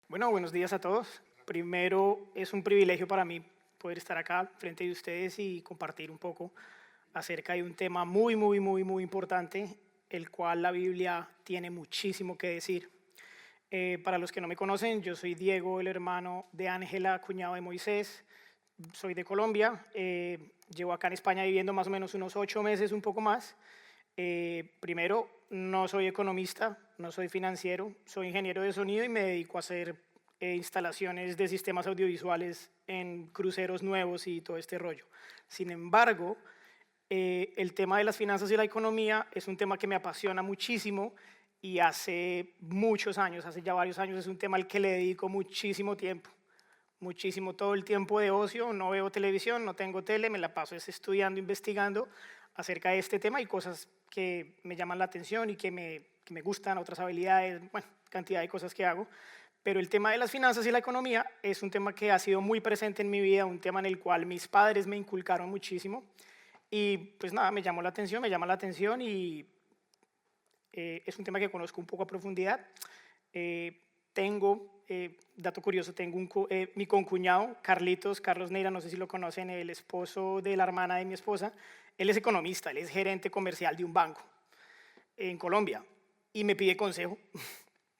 Bueno, buenos días a todos. Primero, es un privilegio para mí poder estar acá frente de ustedes y compartir un poco acerca de un tema muy importante, el cual la Biblia tiene muchísimo que decir. Para los que no me conocen, yo soy Diego, el hermano de Ángela, cuñado de Moisés. Soy de Colombia. Llevo acá en España viviendo más o menos unos 8 meses, un poco más. Primero, no soy economista, no soy financiero, soy ingeniero de sonido y me dedico a hacer instalaciones de sistemas audiovisuales en cruceros nuevos y todo este rollo. Sin embargo, el tema de las finanzas y la economía es un tema que me apasiona muchísimo y hace muchos años, hace ya varios años, es un tema al que le dedico muchísimo tiempo. Muchísimo, todo el tiempo de ocio, no veo televisión, no tengo tele, me la paso estudiando, investigando acerca de este tema y cosas que me llaman la atención y que me gustan, otras habilidades, bueno, cantidad de cosas que hago. Pero el tema de las finanzas y la economía es un tema que ha sido muy presente en mi vida, un tema en el cual mis padres me inculcaron muchísimo y pues nada, me llamó la atención, me llama la atención y es un tema que conozco un poco a profundidad. Dato curioso, tengo mi concuñado, Carlos Neira, no sé si lo conocen, el esposo de la hermana de mi esposa. Él es economista, él es gerente comercial de un banco en Colombia y me pide consejo.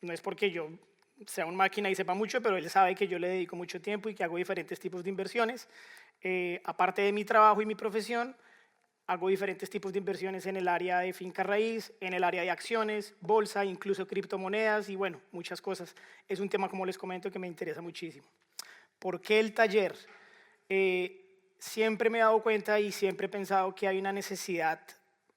No es porque yo sea un máquina y sepa mucho, pero él sabe que yo le dedico mucho tiempo y que hago diferentes tipos de inversiones. Aparte de mi trabajo y mi profesión, hago diferentes tipos de inversiones en el área de finca raíz, en el área de acciones, bolsa, incluso criptomonedas y bueno, muchas cosas. Es un tema, como les comento, que me interesa muchísimo. ¿Por qué el taller? Siempre me he dado cuenta y siempre he pensado que hay una necesidad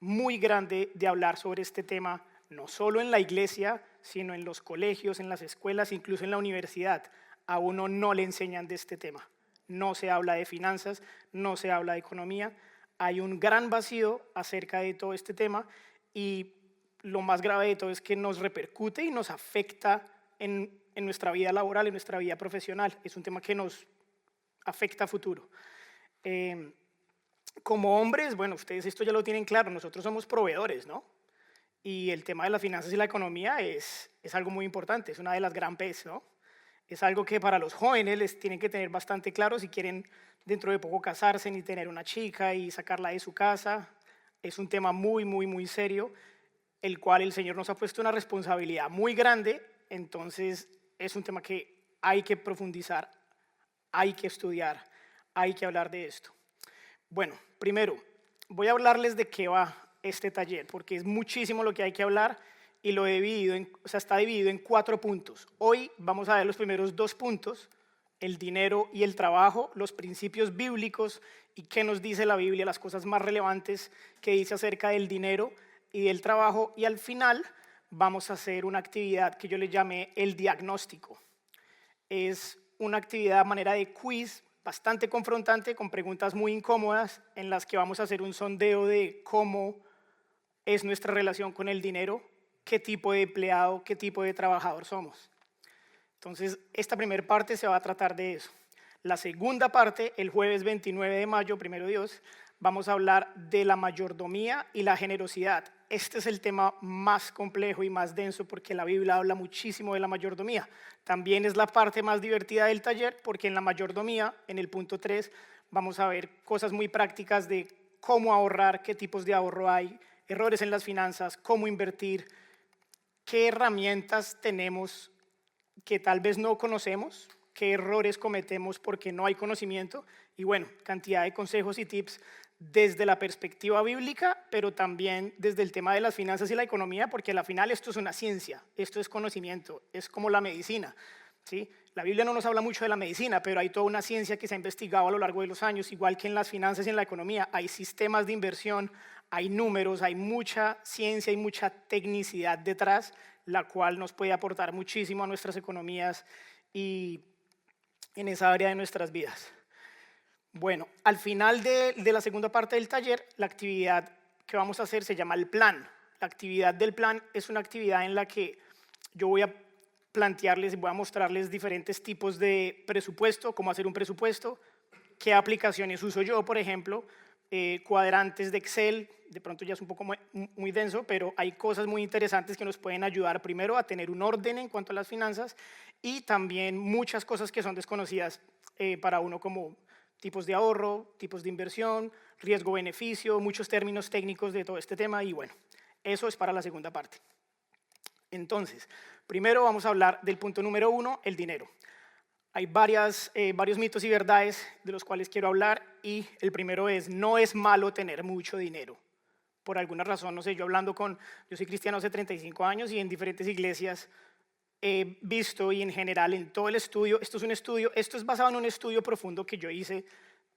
muy grande de hablar sobre este tema, no solo en la iglesia, sino en los colegios, en las escuelas, incluso en la universidad. A uno no le enseñan de este tema. No se habla de finanzas, no se habla de economía. Hay un gran vacío acerca de todo este tema y lo más grave de todo es que nos repercute y nos afecta en nuestra vida laboral, en nuestra vida profesional. Es un tema que nos afecta a futuro. Como hombres, bueno, ustedes esto ya lo tienen claro, nosotros somos proveedores, ¿no? Y el tema de las finanzas y la economía es algo muy importante, es una de las gran P's, ¿no? Es algo que para los jóvenes les tienen que tener bastante claro si quieren dentro de poco casarse ni tener una chica y sacarla de su casa. Es un tema muy serio, el cual el Señor nos ha puesto una responsabilidad muy grande, entonces es un tema que hay que profundizar, hay que estudiar, hay que hablar de esto. Bueno, primero, voy a hablarles de qué va este taller, porque es muchísimo lo que hay que hablar y lo he dividido está dividido en 4 puntos. Hoy vamos a ver los primeros 2 puntos, el dinero y el trabajo, los principios bíblicos y qué nos dice la Biblia, las cosas más relevantes que dice acerca del dinero y del trabajo. Y al final vamos a hacer una actividad que yo le llamé el diagnóstico. Es una actividad a manera de quiz bastante confrontante, con preguntas muy incómodas, en las que vamos a hacer un sondeo de cómo es nuestra relación con el dinero, qué tipo de empleado, qué tipo de trabajador somos. Entonces, esta primera parte se va a tratar de eso. La segunda parte, el jueves 29 de mayo, primero Dios, vamos a hablar de la mayordomía y la generosidad. Este es el tema más complejo y más denso porque la Biblia habla muchísimo de la mayordomía. También es la parte más divertida del taller porque en la mayordomía, en el punto 3, vamos a ver cosas muy prácticas de cómo ahorrar, qué tipos de ahorro hay, errores en las finanzas, cómo invertir, qué herramientas tenemos que tal vez no conocemos, qué errores cometemos porque no hay conocimiento y bueno, cantidad de consejos y tips desde la perspectiva bíblica, pero también desde el tema de las finanzas y la economía, porque al final esto es una ciencia, esto es conocimiento, es como la medicina, ¿sí? La Biblia no nos habla mucho de la medicina, pero hay toda una ciencia que se ha investigado a lo largo de los años, igual que en las finanzas y en la economía, hay sistemas de inversión, hay números, hay mucha ciencia y mucha tecnicidad detrás, la cual nos puede aportar muchísimo a nuestras economías y en esa área de nuestras vidas. Bueno, al final de la segunda parte del taller, la actividad que vamos a hacer se llama el plan. La actividad del plan es una actividad en la que yo voy a plantearles y voy a mostrarles diferentes tipos de presupuesto, cómo hacer un presupuesto, qué aplicaciones uso yo, por ejemplo, cuadrantes de Excel, de pronto ya es un poco muy denso, pero hay cosas muy interesantes que nos pueden ayudar primero a tener un orden en cuanto a las finanzas y también muchas cosas que son desconocidas para uno como tipos de ahorro, tipos de inversión, riesgo-beneficio, muchos términos técnicos de todo este tema y bueno, eso es para la segunda parte. Entonces, primero vamos a hablar del punto número 1, el dinero. Hay varios mitos y verdades de los cuales quiero hablar y el primero es, no es malo tener mucho dinero. Por alguna razón, no sé, yo soy cristiano hace 35 años y en diferentes iglesias he visto y en general en todo el estudio, esto es basado en un estudio profundo que yo hice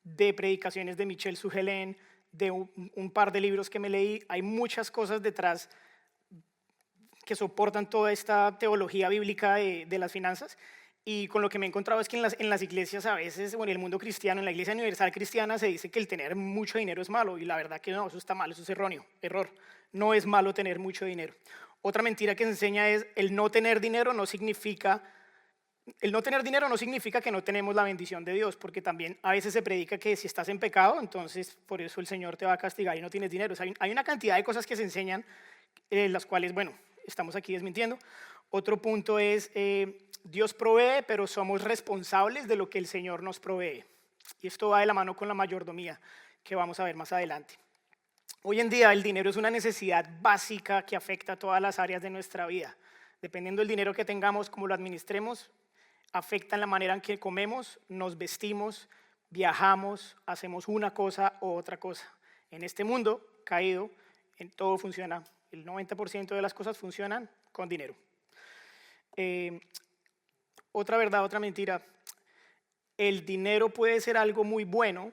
de predicaciones de Michel Sugelén, de un par de libros que me leí, hay muchas cosas detrás que soportan toda esta teología bíblica de las finanzas. Y con lo que me he encontrado es que en las iglesias a veces, o en el mundo cristiano, en la iglesia universal cristiana, se dice que el tener mucho dinero es malo. Y la verdad que no, eso está mal, eso es erróneo, error. No es malo tener mucho dinero. Otra mentira que se enseña es el no tener dinero no significa que no tenemos la bendición de Dios, porque también a veces se predica que si estás en pecado, entonces por eso el Señor te va a castigar y no tienes dinero. O sea, hay una cantidad de cosas que se enseñan, las cuales, bueno, estamos aquí desmintiendo. Otro punto es, Dios provee, pero somos responsables de lo que el Señor nos provee. Y esto va de la mano con la mayordomía, que vamos a ver más adelante. Hoy en día el dinero es una necesidad básica que afecta a todas las áreas de nuestra vida. Dependiendo del dinero que tengamos, cómo lo administremos, afecta en la manera en que comemos, nos vestimos, viajamos, hacemos una cosa u otra cosa. En este mundo caído, en todo funciona. El 90% de las cosas funcionan con dinero. Otra verdad, otra mentira. El dinero puede ser algo muy bueno,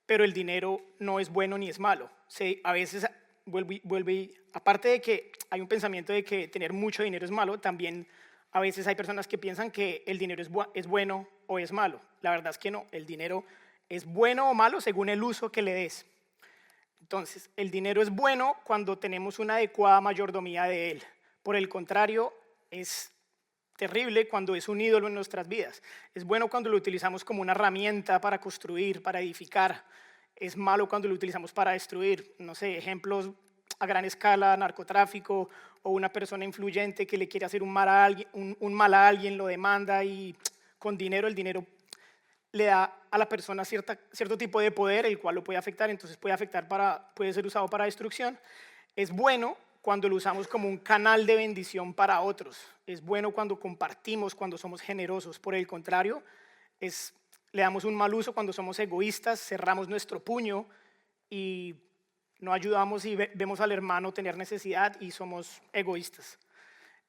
pero el dinero no es bueno ni es malo. A veces aparte de que hay un pensamiento de que tener mucho dinero es malo, también a veces hay personas que piensan que el dinero es bueno o es malo. La verdad es que no, el dinero es bueno o malo según el uso que le des. Entonces, el dinero es bueno cuando tenemos una adecuada mayordomía de él. Por el contrario, es terrible cuando es un ídolo en nuestras vidas. Es bueno cuando lo utilizamos como una herramienta para construir, para edificar. Es malo cuando lo utilizamos para destruir. No sé, ejemplos a gran escala, narcotráfico o una persona influyente que le quiere hacer un mal a alguien, lo demanda y con dinero, el dinero le da a la persona cierto tipo de poder, el cual lo puede afectar, entonces puede ser usado para destrucción. Es bueno cuando lo usamos como un canal de bendición para otros. Es bueno cuando compartimos, cuando somos generosos. Por el contrario, le damos un mal uso cuando somos egoístas, cerramos nuestro puño y no ayudamos y vemos al hermano tener necesidad y somos egoístas.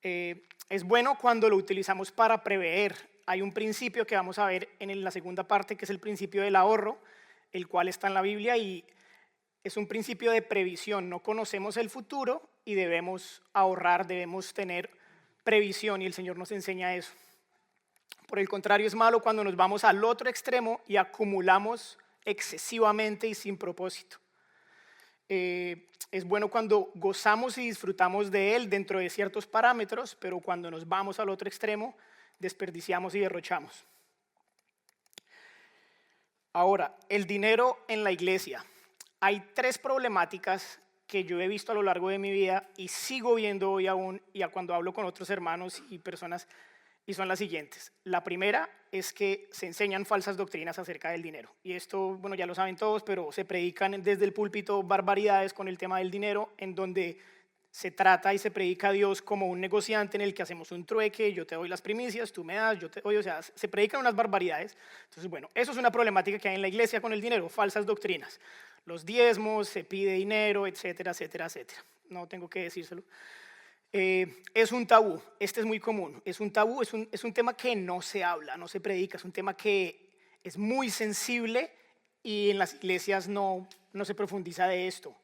Es bueno cuando lo utilizamos para prever. Hay un principio que vamos a ver en la segunda parte, que es el principio del ahorro, el cual está en la Biblia y es un principio de previsión. No conocemos el futuro y debemos ahorrar, debemos tener previsión y el Señor nos enseña eso. Por el contrario, es malo cuando nos vamos al otro extremo y acumulamos excesivamente y sin propósito. Es bueno cuando gozamos y disfrutamos de él dentro de ciertos parámetros, pero cuando nos vamos al otro extremo, desperdiciamos y derrochamos. Ahora, el dinero en la iglesia. Hay 3 problemáticas que yo he visto a lo largo de mi vida y sigo viendo hoy aún y cuando hablo con otros hermanos y personas, y son las siguientes. La primera es que se enseñan falsas doctrinas acerca del dinero. Y esto, bueno, ya lo saben todos, pero se predican desde el púlpito barbaridades con el tema del dinero, en donde se trata y se predica a Dios como un negociante en el que hacemos un trueque, yo te doy las primicias, tú me das, yo te doy, o sea, se predican unas barbaridades. Entonces, bueno, eso es una problemática que hay en la iglesia con el dinero, falsas doctrinas. Los diezmos, se pide dinero, etcétera, etcétera, etcétera. No tengo que decírselo. Es un tabú, este es muy común, es un tabú, es un tema que no se habla, no se predica, es un tema que es muy sensible y en las iglesias no se profundiza de esto.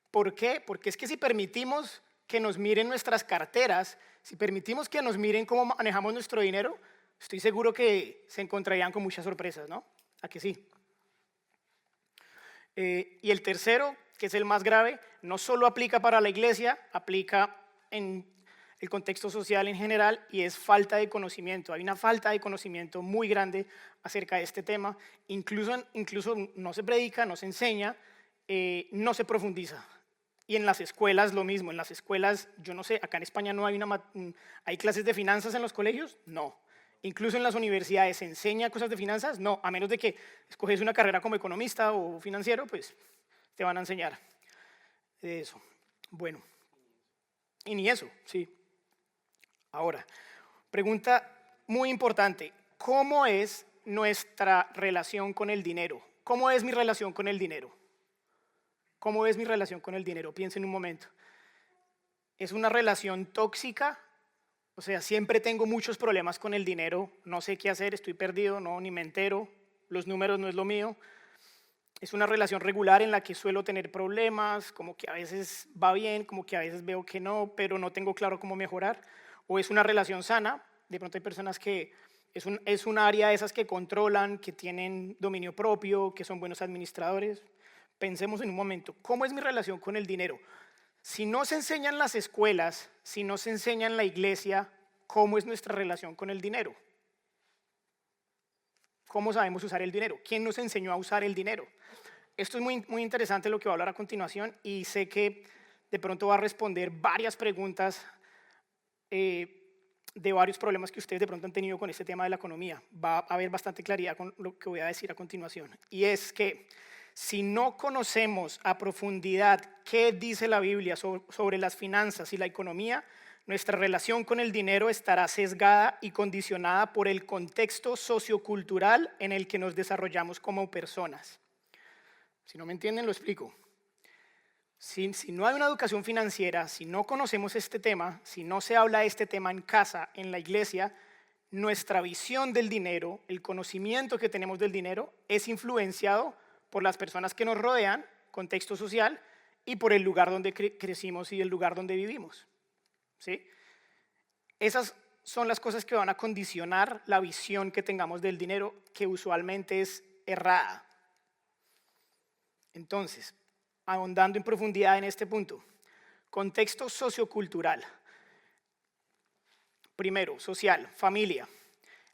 ¿Por qué? Porque es que si permitimos que nos miren nuestras carteras, si permitimos que nos miren cómo manejamos nuestro dinero, estoy seguro que se encontrarían con muchas sorpresas, ¿no? ¿A que sí? Y el tercero, que es el más grave, no solo aplica para la iglesia, aplica en el contexto social en general y es falta de conocimiento. Hay una falta de conocimiento muy grande acerca de este tema. Incluso no se predica, no se enseña no se profundiza. Y en las escuelas lo mismo, en las escuelas, yo no sé, acá en España no hay ¿hay clases de finanzas en los colegios? No. Incluso en las universidades, ¿se enseña cosas de finanzas? No, a menos de que escoges una carrera como economista o financiero, pues te van a enseñar de eso. Bueno, y ni eso, sí. Ahora, pregunta muy importante, ¿cómo es nuestra relación con el dinero? ¿Cómo es mi relación con el dinero? ¿Cómo es mi relación con el dinero? Piensen un momento. ¿Es una relación tóxica? O sea, siempre tengo muchos problemas con el dinero, no sé qué hacer, estoy perdido, no, ni me entero, los números no es lo mío. Es una relación regular en la que suelo tener problemas, como que a veces va bien, como que a veces veo que no, pero no tengo claro cómo mejorar. O es una relación sana, de pronto hay personas que es un área de esas que controlan, que tienen dominio propio, que son buenos administradores. Pensemos en un momento, ¿cómo es mi relación con el dinero? Si no se enseña en las escuelas, si no se enseña en la iglesia, ¿cómo es nuestra relación con el dinero? ¿Cómo sabemos usar el dinero? ¿Quién nos enseñó a usar el dinero? Esto es muy interesante lo que voy a hablar a continuación y sé que de pronto va a responder varias preguntas de varios problemas que ustedes de pronto han tenido con este tema de la economía. Va a haber bastante claridad con lo que voy a decir a continuación. Y es que si no conocemos a profundidad qué dice la Biblia sobre las finanzas y la economía, nuestra relación con el dinero estará sesgada y condicionada por el contexto sociocultural en el que nos desarrollamos como personas. Si no me entienden, lo explico. Si no hay una educación financiera, si no conocemos este tema, si no se habla de este tema en casa, en la iglesia, nuestra visión del dinero, el conocimiento que tenemos del dinero, es influenciado por las personas que nos rodean, contexto social, y por el lugar donde crecimos y el lugar donde vivimos. ¿Sí? Esas son las cosas que van a condicionar la visión que tengamos del dinero, que usualmente es errada. Entonces, ahondando en profundidad en este punto, contexto sociocultural. Primero, social, familia.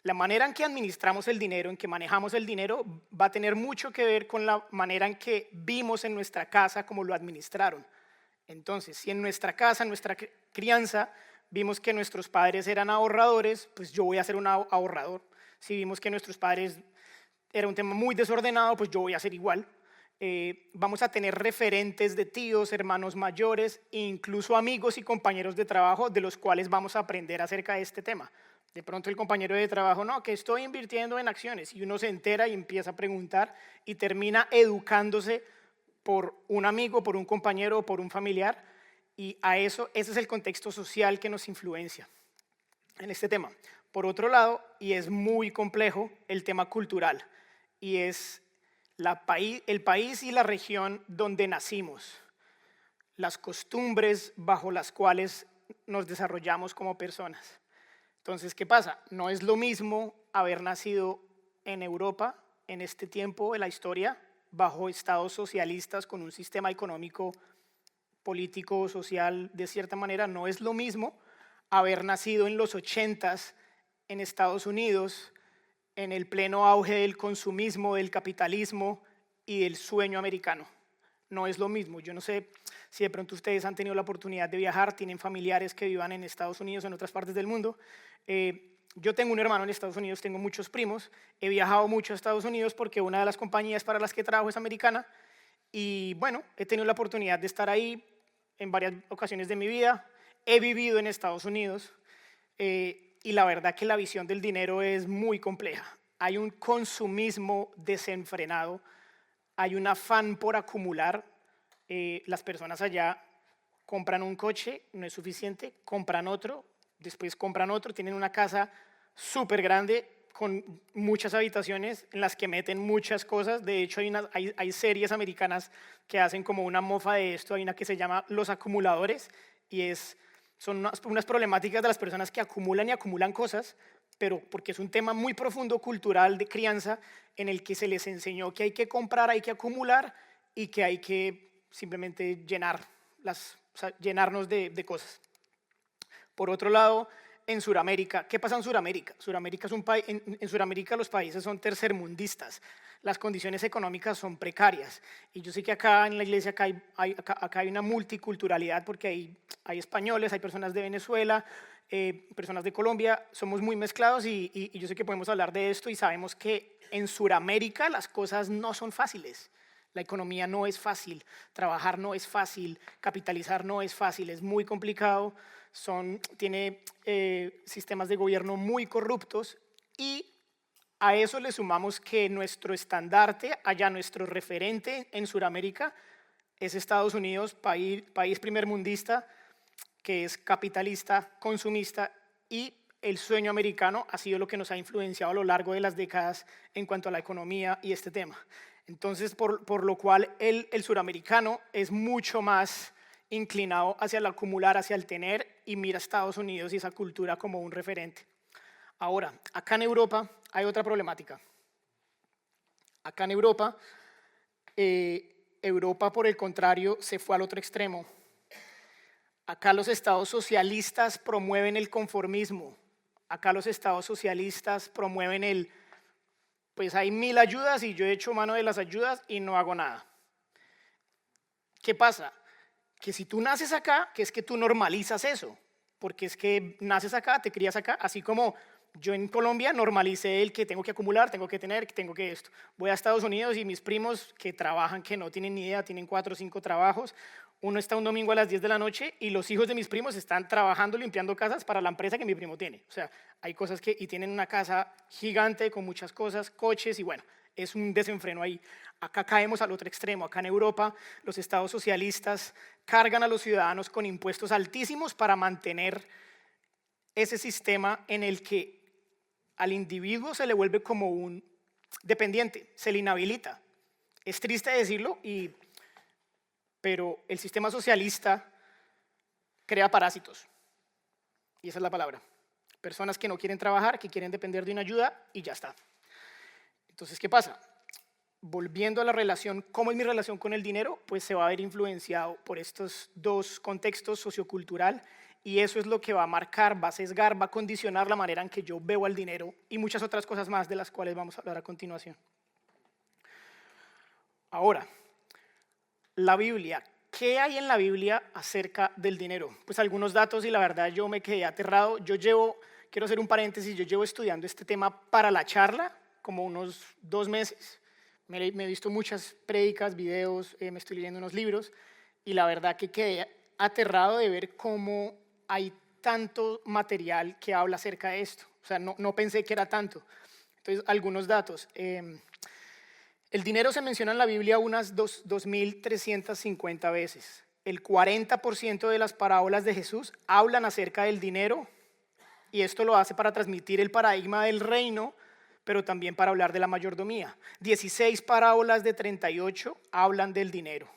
La manera en que administramos el dinero, en que manejamos el dinero, va a tener mucho que ver con la manera en que vimos en nuestra casa cómo lo administraron. Entonces, si en nuestra casa, en nuestra crianza, vimos que nuestros padres eran ahorradores, pues yo voy a ser un ahorrador. Si vimos que nuestros padres era un tema muy desordenado, pues yo voy a ser igual. Vamos a tener referentes de tíos, hermanos mayores, e incluso amigos y compañeros de trabajo de los cuales vamos a aprender acerca de este tema. De pronto el compañero de trabajo, no, que estoy invirtiendo en acciones, y uno se entera y empieza a preguntar y termina educándose por un amigo, por un compañero o por un familiar, y ese es el contexto social que nos influencia en este tema. Por otro lado, y es muy complejo, el tema cultural, y es el país y la región donde nacimos, las costumbres bajo las cuales nos desarrollamos como personas. Entonces, ¿qué pasa? No es lo mismo haber nacido en Europa en este tiempo de la historia, bajo estados socialistas con un sistema económico, político, social, de cierta manera, no es lo mismo haber nacido en los 80s en Estados Unidos, en el pleno auge del consumismo, del capitalismo y del sueño americano. No es lo mismo. Yo no sé si de pronto ustedes han tenido la oportunidad de viajar, tienen familiares que vivan en Estados Unidos o en otras partes del mundo. Yo tengo un hermano en Estados Unidos, tengo muchos primos, he viajado mucho a Estados Unidos porque una de las compañías para las que trabajo es americana y bueno, he tenido la oportunidad de estar ahí en varias ocasiones de mi vida, he vivido en Estados Unidos y la verdad que la visión del dinero es muy compleja. Hay un consumismo desenfrenado, hay un afán por acumular. Las personas allá compran un coche, no es suficiente, compran otro, después compran otro, tienen una casa súper grande con muchas habitaciones en las que meten muchas cosas. De hecho, hay series americanas que hacen como una mofa de esto. Hay una que se llama Los Acumuladores y son unas problemáticas de las personas que acumulan y acumulan cosas, pero porque es un tema muy profundo cultural de crianza en el que se les enseñó que hay que comprar, hay que acumular y que hay que simplemente llenarnos de cosas. Por otro lado, en Sudamérica. ¿Qué pasa en Sudamérica? Sudamérica es un país, en Sudamérica los países son tercermundistas, las condiciones económicas son precarias. Y yo sé que acá en la iglesia acá hay una multiculturalidad porque hay españoles, hay personas de Venezuela, personas de Colombia, somos muy mezclados y yo sé que podemos hablar de esto y sabemos que en Sudamérica las cosas no son fáciles. La economía no es fácil, trabajar no es fácil, capitalizar no es fácil, es muy complicado, tiene sistemas de gobierno muy corruptos y a eso le sumamos que nuestro estandarte, allá nuestro referente en Sudamérica es Estados Unidos, país primermundista, que es capitalista, consumista y el sueño americano ha sido lo que nos ha influenciado a lo largo de las décadas en cuanto a la economía y este tema. Entonces, por lo cual el suramericano es mucho más inclinado hacia el acumular, hacia el tener y mira a Estados Unidos y esa cultura como un referente. Ahora, acá en Europa hay otra problemática. Acá en Europa, Europa por el contrario se fue al otro extremo. Acá los estados socialistas promueven el conformismo. Acá los estados socialistas promueven pues hay 1000 ayudas y yo he hecho mano de las ayudas y no hago nada. ¿Qué pasa? Que si tú naces acá, que es que tú normalizas eso, porque es que naces acá, te crías acá, así como yo en Colombia normalicé el que tengo que acumular, tengo que tener, tengo que esto. Voy a Estados Unidos y mis primos que trabajan, que no tienen ni idea, tienen 4 o 5 trabajos, uno está un domingo a las 10 de la noche y los hijos de mis primos están trabajando, limpiando casas para la empresa que mi primo tiene. O sea, hay cosas y tienen una casa gigante con muchas cosas, coches y bueno, es un desenfreno ahí. Acá caemos al otro extremo. Acá en Europa los estados socialistas cargan a los ciudadanos con impuestos altísimos para mantener ese sistema en el que al individuo se le vuelve como un dependiente, se le inhabilita. Es triste decirlo, pero el sistema socialista crea parásitos. Y esa es la palabra. Personas que no quieren trabajar, que quieren depender de una ayuda y ya está. Entonces, ¿qué pasa? Volviendo a la relación, ¿cómo es mi relación con el dinero? Pues se va a ver influenciado por estos dos contextos, sociocultural, y eso es lo que va a marcar, va a sesgar, va a condicionar la manera en que yo veo al dinero y muchas otras cosas más de las cuales vamos a hablar a continuación. Ahora, la Biblia. ¿Qué hay en la Biblia acerca del dinero? Pues algunos datos y la verdad yo me quedé aterrado. Quiero hacer un paréntesis, yo llevo estudiando este tema para la charla como unos 2 meses. Me he visto muchas prédicas, videos, me estoy leyendo unos libros y la verdad que quedé aterrado de ver cómo hay tanto material que habla acerca de esto. O sea, no pensé que era tanto. Entonces, algunos datos. El dinero se menciona en la Biblia unas 2.350 veces. El 40% de las parábolas de Jesús hablan acerca del dinero y esto lo hace para transmitir el paradigma del reino, pero también para hablar de la mayordomía. 16 parábolas de 38 hablan del dinero.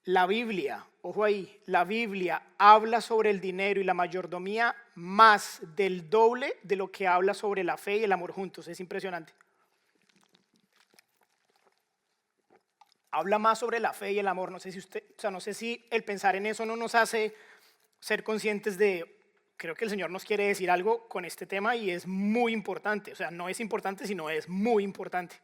La Biblia, ojo ahí, la Biblia habla sobre el dinero y la mayordomía más del doble de lo que habla sobre la fe y el amor juntos. Es impresionante. Habla más sobre la fe y el amor. No sé si el pensar en eso no nos hace ser conscientes creo que el Señor nos quiere decir algo con este tema y es muy importante. O sea, no es importante, sino es muy importante.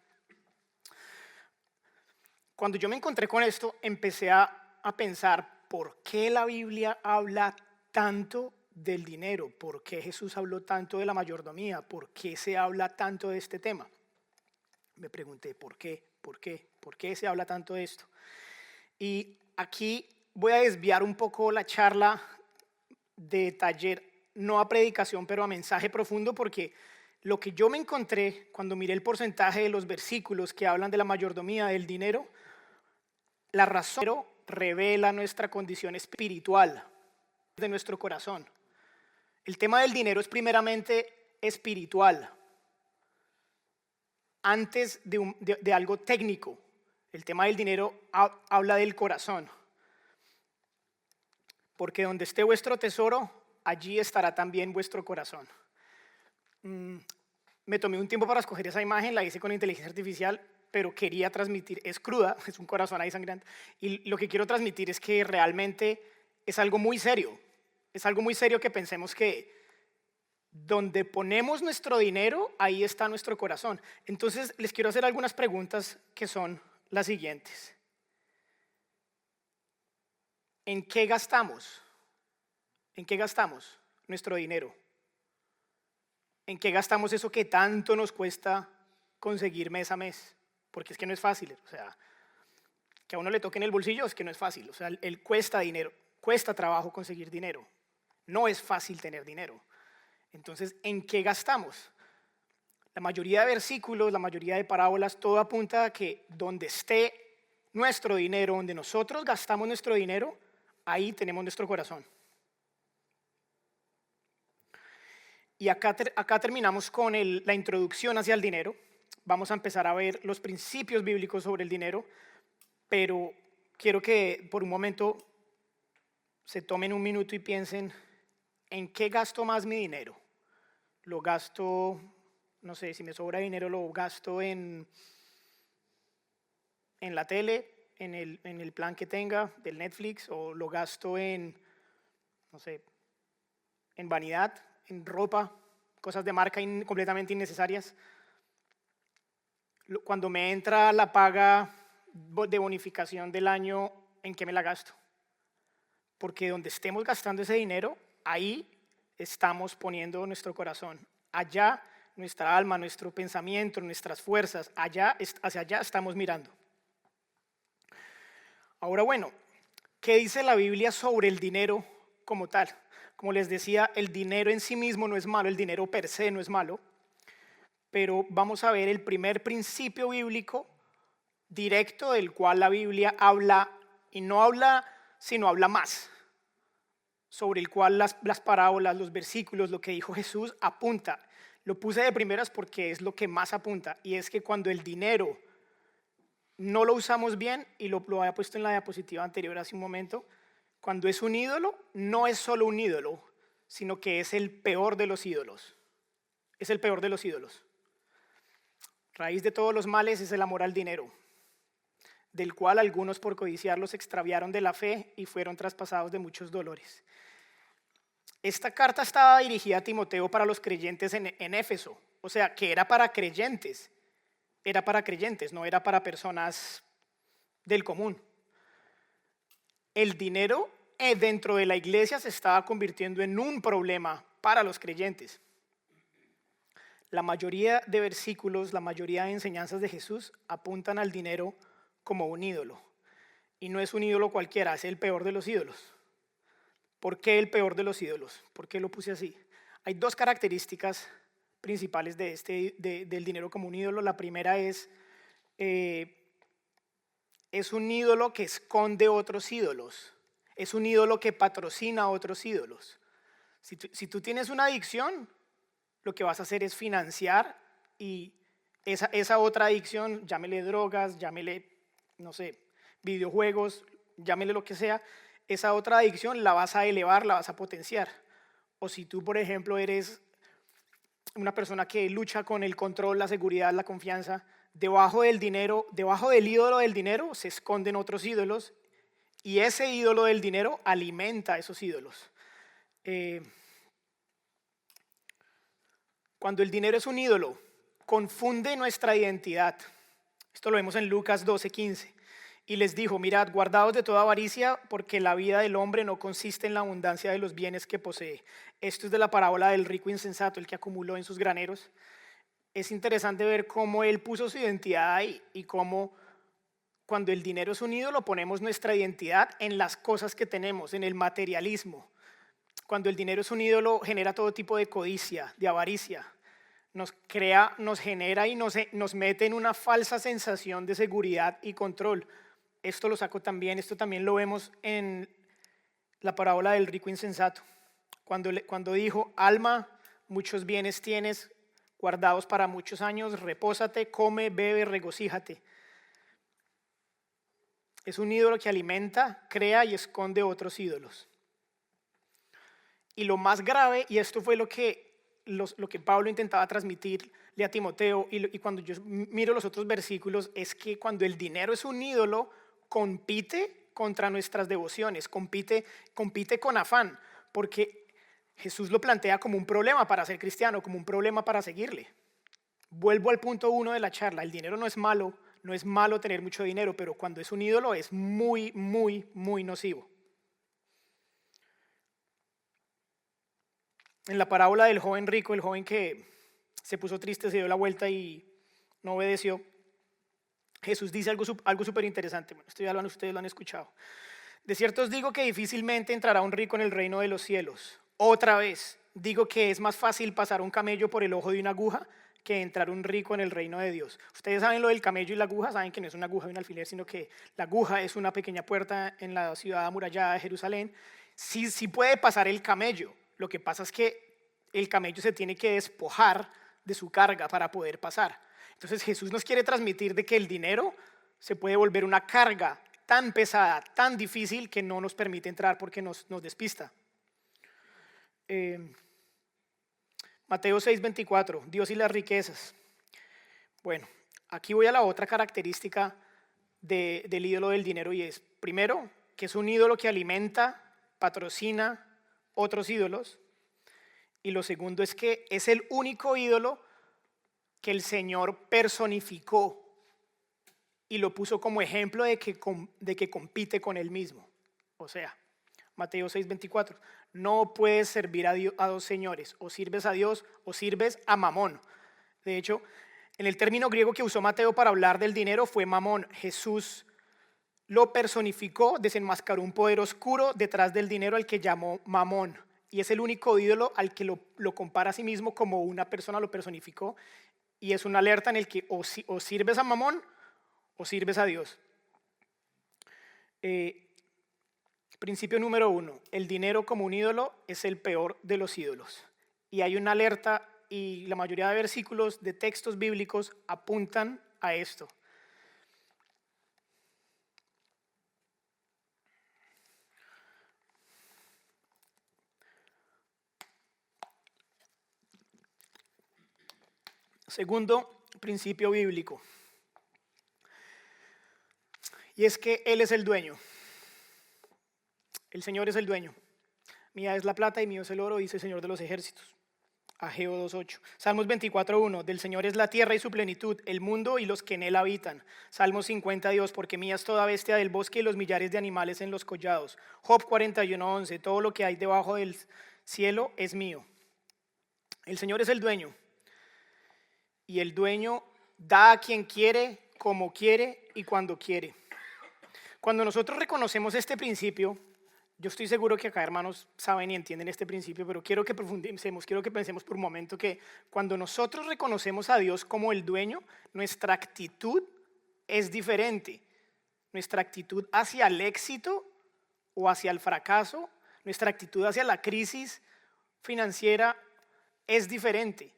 Cuando yo me encontré con esto, empecé a pensar por qué la Biblia habla tanto del dinero, por qué Jesús habló tanto de la mayordomía, por qué se habla tanto de este tema. Me pregunté, ¿por qué? ¿Por qué se habla tanto de esto? Y aquí voy a desviar un poco la charla de taller, no a predicación, pero a mensaje profundo, porque lo que yo me encontré cuando miré el porcentaje de los versículos que hablan de la mayordomía del dinero, la razón revela nuestra condición espiritual de nuestro corazón. El tema del dinero es primeramente espiritual. Antes de algo técnico, el tema del dinero habla del corazón. Porque donde esté vuestro tesoro, allí estará también vuestro corazón. Me tomé un tiempo para escoger esa imagen, la hice con inteligencia artificial, pero quería transmitir, es cruda, es un corazón ahí sangrante, y lo que quiero transmitir es que realmente es algo muy serio. Es algo muy serio que pensemos que Donde ponemos nuestro dinero, ahí está nuestro corazón. Entonces, les quiero hacer algunas preguntas que son las siguientes. ¿En qué gastamos? ¿En qué gastamos nuestro dinero? ¿En qué gastamos eso que tanto nos cuesta conseguir mes a mes? Porque es que no es fácil, o sea, que a uno le toque en el bolsillo es que no es fácil, o sea, él cuesta dinero, cuesta trabajo conseguir dinero, no es fácil tener dinero. Entonces, ¿en qué gastamos? La mayoría de versículos, la mayoría de parábolas, todo apunta a que donde esté nuestro dinero, donde nosotros gastamos nuestro dinero, ahí tenemos nuestro corazón. Y acá terminamos con la introducción hacia el dinero. Vamos a empezar a ver los principios bíblicos sobre el dinero, pero quiero que por un momento se tomen un minuto y piensen, ¿en qué gasto más mi dinero? Lo gasto, no sé, si me sobra dinero lo gasto en la tele, en el plan que tenga del Netflix, o lo gasto en, no sé, en vanidad, en ropa, cosas de marca completamente innecesarias. Cuando me entra la paga de bonificación del año, ¿en qué me la gasto? Porque donde estemos gastando ese dinero, ahí estamos poniendo nuestro corazón. Allá nuestra alma, nuestro pensamiento, nuestras fuerzas, hacia allá estamos mirando. Ahora bueno, ¿qué dice la Biblia sobre el dinero como tal? Como les decía, el dinero en sí mismo no es malo, el dinero per se no es malo, pero vamos a ver el primer principio bíblico directo del cual la Biblia habla, y no habla, sino habla más, sobre el cual las parábolas, los versículos, lo que dijo Jesús apunta. Lo puse de primeras porque es lo que más apunta, y es que cuando el dinero no lo usamos bien, y lo había puesto en la diapositiva anterior hace un momento, cuando es un ídolo, no es solo un ídolo, sino que es el peor de los ídolos. Es el peor de los ídolos. Raíz de todos los males es el amor al dinero, del cual algunos por codiciarlos se extraviaron de la fe y fueron traspasados de muchos dolores. Esta carta estaba dirigida a Timoteo para los creyentes en Éfeso, o sea, que era para creyentes, no era para personas del común. El dinero dentro de la iglesia se estaba convirtiendo en un problema para los creyentes. La mayoría de versículos, la mayoría de enseñanzas de Jesús apuntan al dinero como un ídolo. Y no es un ídolo cualquiera, es el peor de los ídolos. ¿Por qué el peor de los ídolos? ¿Por qué lo puse así? Hay dos características principales del dinero como un ídolo. La primera es un ídolo que esconde otros ídolos. Es un ídolo que patrocina a otros ídolos. Si tú tienes una adicción, lo que vas a hacer es financiar, y esa otra adicción, llámele drogas, llámele, no sé, videojuegos, llámele lo que sea, esa otra adicción la vas a elevar, la vas a potenciar. O si tú, por ejemplo, eres una persona que lucha con el control, la seguridad, la confianza, debajo del dinero, debajo del ídolo del dinero se esconden otros ídolos, y ese ídolo del dinero alimenta a esos ídolos. Cuando el dinero es un ídolo, confunde nuestra identidad. Esto lo vemos en Lucas 12:15. Y les dijo, mirad, guardaos de toda avaricia, porque la vida del hombre no consiste en la abundancia de los bienes que posee. Esto es de la parábola del rico insensato, el que acumuló en sus graneros. Es interesante ver cómo él puso su identidad ahí, y cómo cuando el dinero es un ídolo ponemos nuestra identidad en las cosas que tenemos, en el materialismo. Cuando el dinero es un ídolo genera todo tipo de codicia, de avaricia. Nos genera y nos mete en una falsa sensación de seguridad y control. Esto también lo vemos en la parábola del rico insensato. Cuando dijo, alma, muchos bienes tienes, guardados para muchos años, repósate, come, bebe, regocíjate. Es un ídolo que alimenta, crea y esconde otros ídolos. Y lo más grave, y esto fue lo que Pablo intentaba transmitirle a Timoteo, y cuando yo miro los otros versículos, es que cuando el dinero es un ídolo, compite contra nuestras devociones, compite con afán, porque Jesús lo plantea como un problema para ser cristiano, como un problema para seguirle. Vuelvo al punto 1 de la charla. El dinero no es malo, no es malo tener mucho dinero, pero cuando es un ídolo es muy, muy, muy nocivo. En la parábola del joven rico, el joven que se puso triste, se dio la vuelta y no obedeció, Jesús dice algo súper interesante. Bueno, esto ya ustedes lo han escuchado. De cierto os digo que difícilmente entrará un rico en el reino de los cielos. Otra vez, digo que es más fácil pasar un camello por el ojo de una aguja que entrar un rico en el reino de Dios. Ustedes saben lo del camello y la aguja, saben que no es una aguja y un alfiler, sino que la aguja es una pequeña puerta en la ciudad amurallada de Jerusalén. Sí puede pasar el camello. Lo que pasa es que el camello se tiene que despojar de su carga para poder pasar. Entonces Jesús nos quiere transmitir de que el dinero se puede volver una carga tan pesada, tan difícil que no nos permite entrar porque nos despista. Mateo 6:24, Dios y las riquezas. Bueno, aquí voy a la otra característica del ídolo del dinero y es, primero, que es un ídolo que alimenta, patrocina otros ídolos. Y lo segundo es que es el único ídolo que el Señor personificó y lo puso como ejemplo de que compite con él mismo. O sea, Mateo 6:24, no puedes servir a dos señores, o sirves a Dios o sirves a Mamón. De hecho, en el término griego que usó Mateo para hablar del dinero fue Mamón. Jesús lo personificó, desenmascaró un poder oscuro detrás del dinero al que llamó Mamón. Y es el único ídolo al que lo compara a sí mismo como una persona lo personificó. Y es una alerta en el que o sirves a Mamón o sirves a Dios. Principio número 1, el dinero como un ídolo es el peor de los ídolos. Y hay una alerta y la mayoría de versículos de textos bíblicos apuntan a esto. Segundo principio bíblico. Y es que Él es el dueño. El Señor es el dueño. Mía es la plata y mío es el oro, dice el Señor de los ejércitos. Ageo 2:8. Salmos 24:1. Del Señor es la tierra y su plenitud, el mundo y los que en él habitan. Salmos 50:2. Porque mía es toda bestia del bosque y los millares de animales en los collados. Job 41:11. Todo lo que hay debajo del cielo es mío. El Señor es el dueño. Y el dueño da a quien quiere, como quiere y cuando quiere. Cuando nosotros reconocemos este principio, yo estoy seguro que acá hermanos saben y entienden este principio, pero quiero que profundicemos, quiero que pensemos por un momento que cuando nosotros reconocemos a Dios como el dueño, nuestra actitud es diferente. Nuestra actitud hacia el éxito o hacia el fracaso, nuestra actitud hacia la crisis financiera es diferente.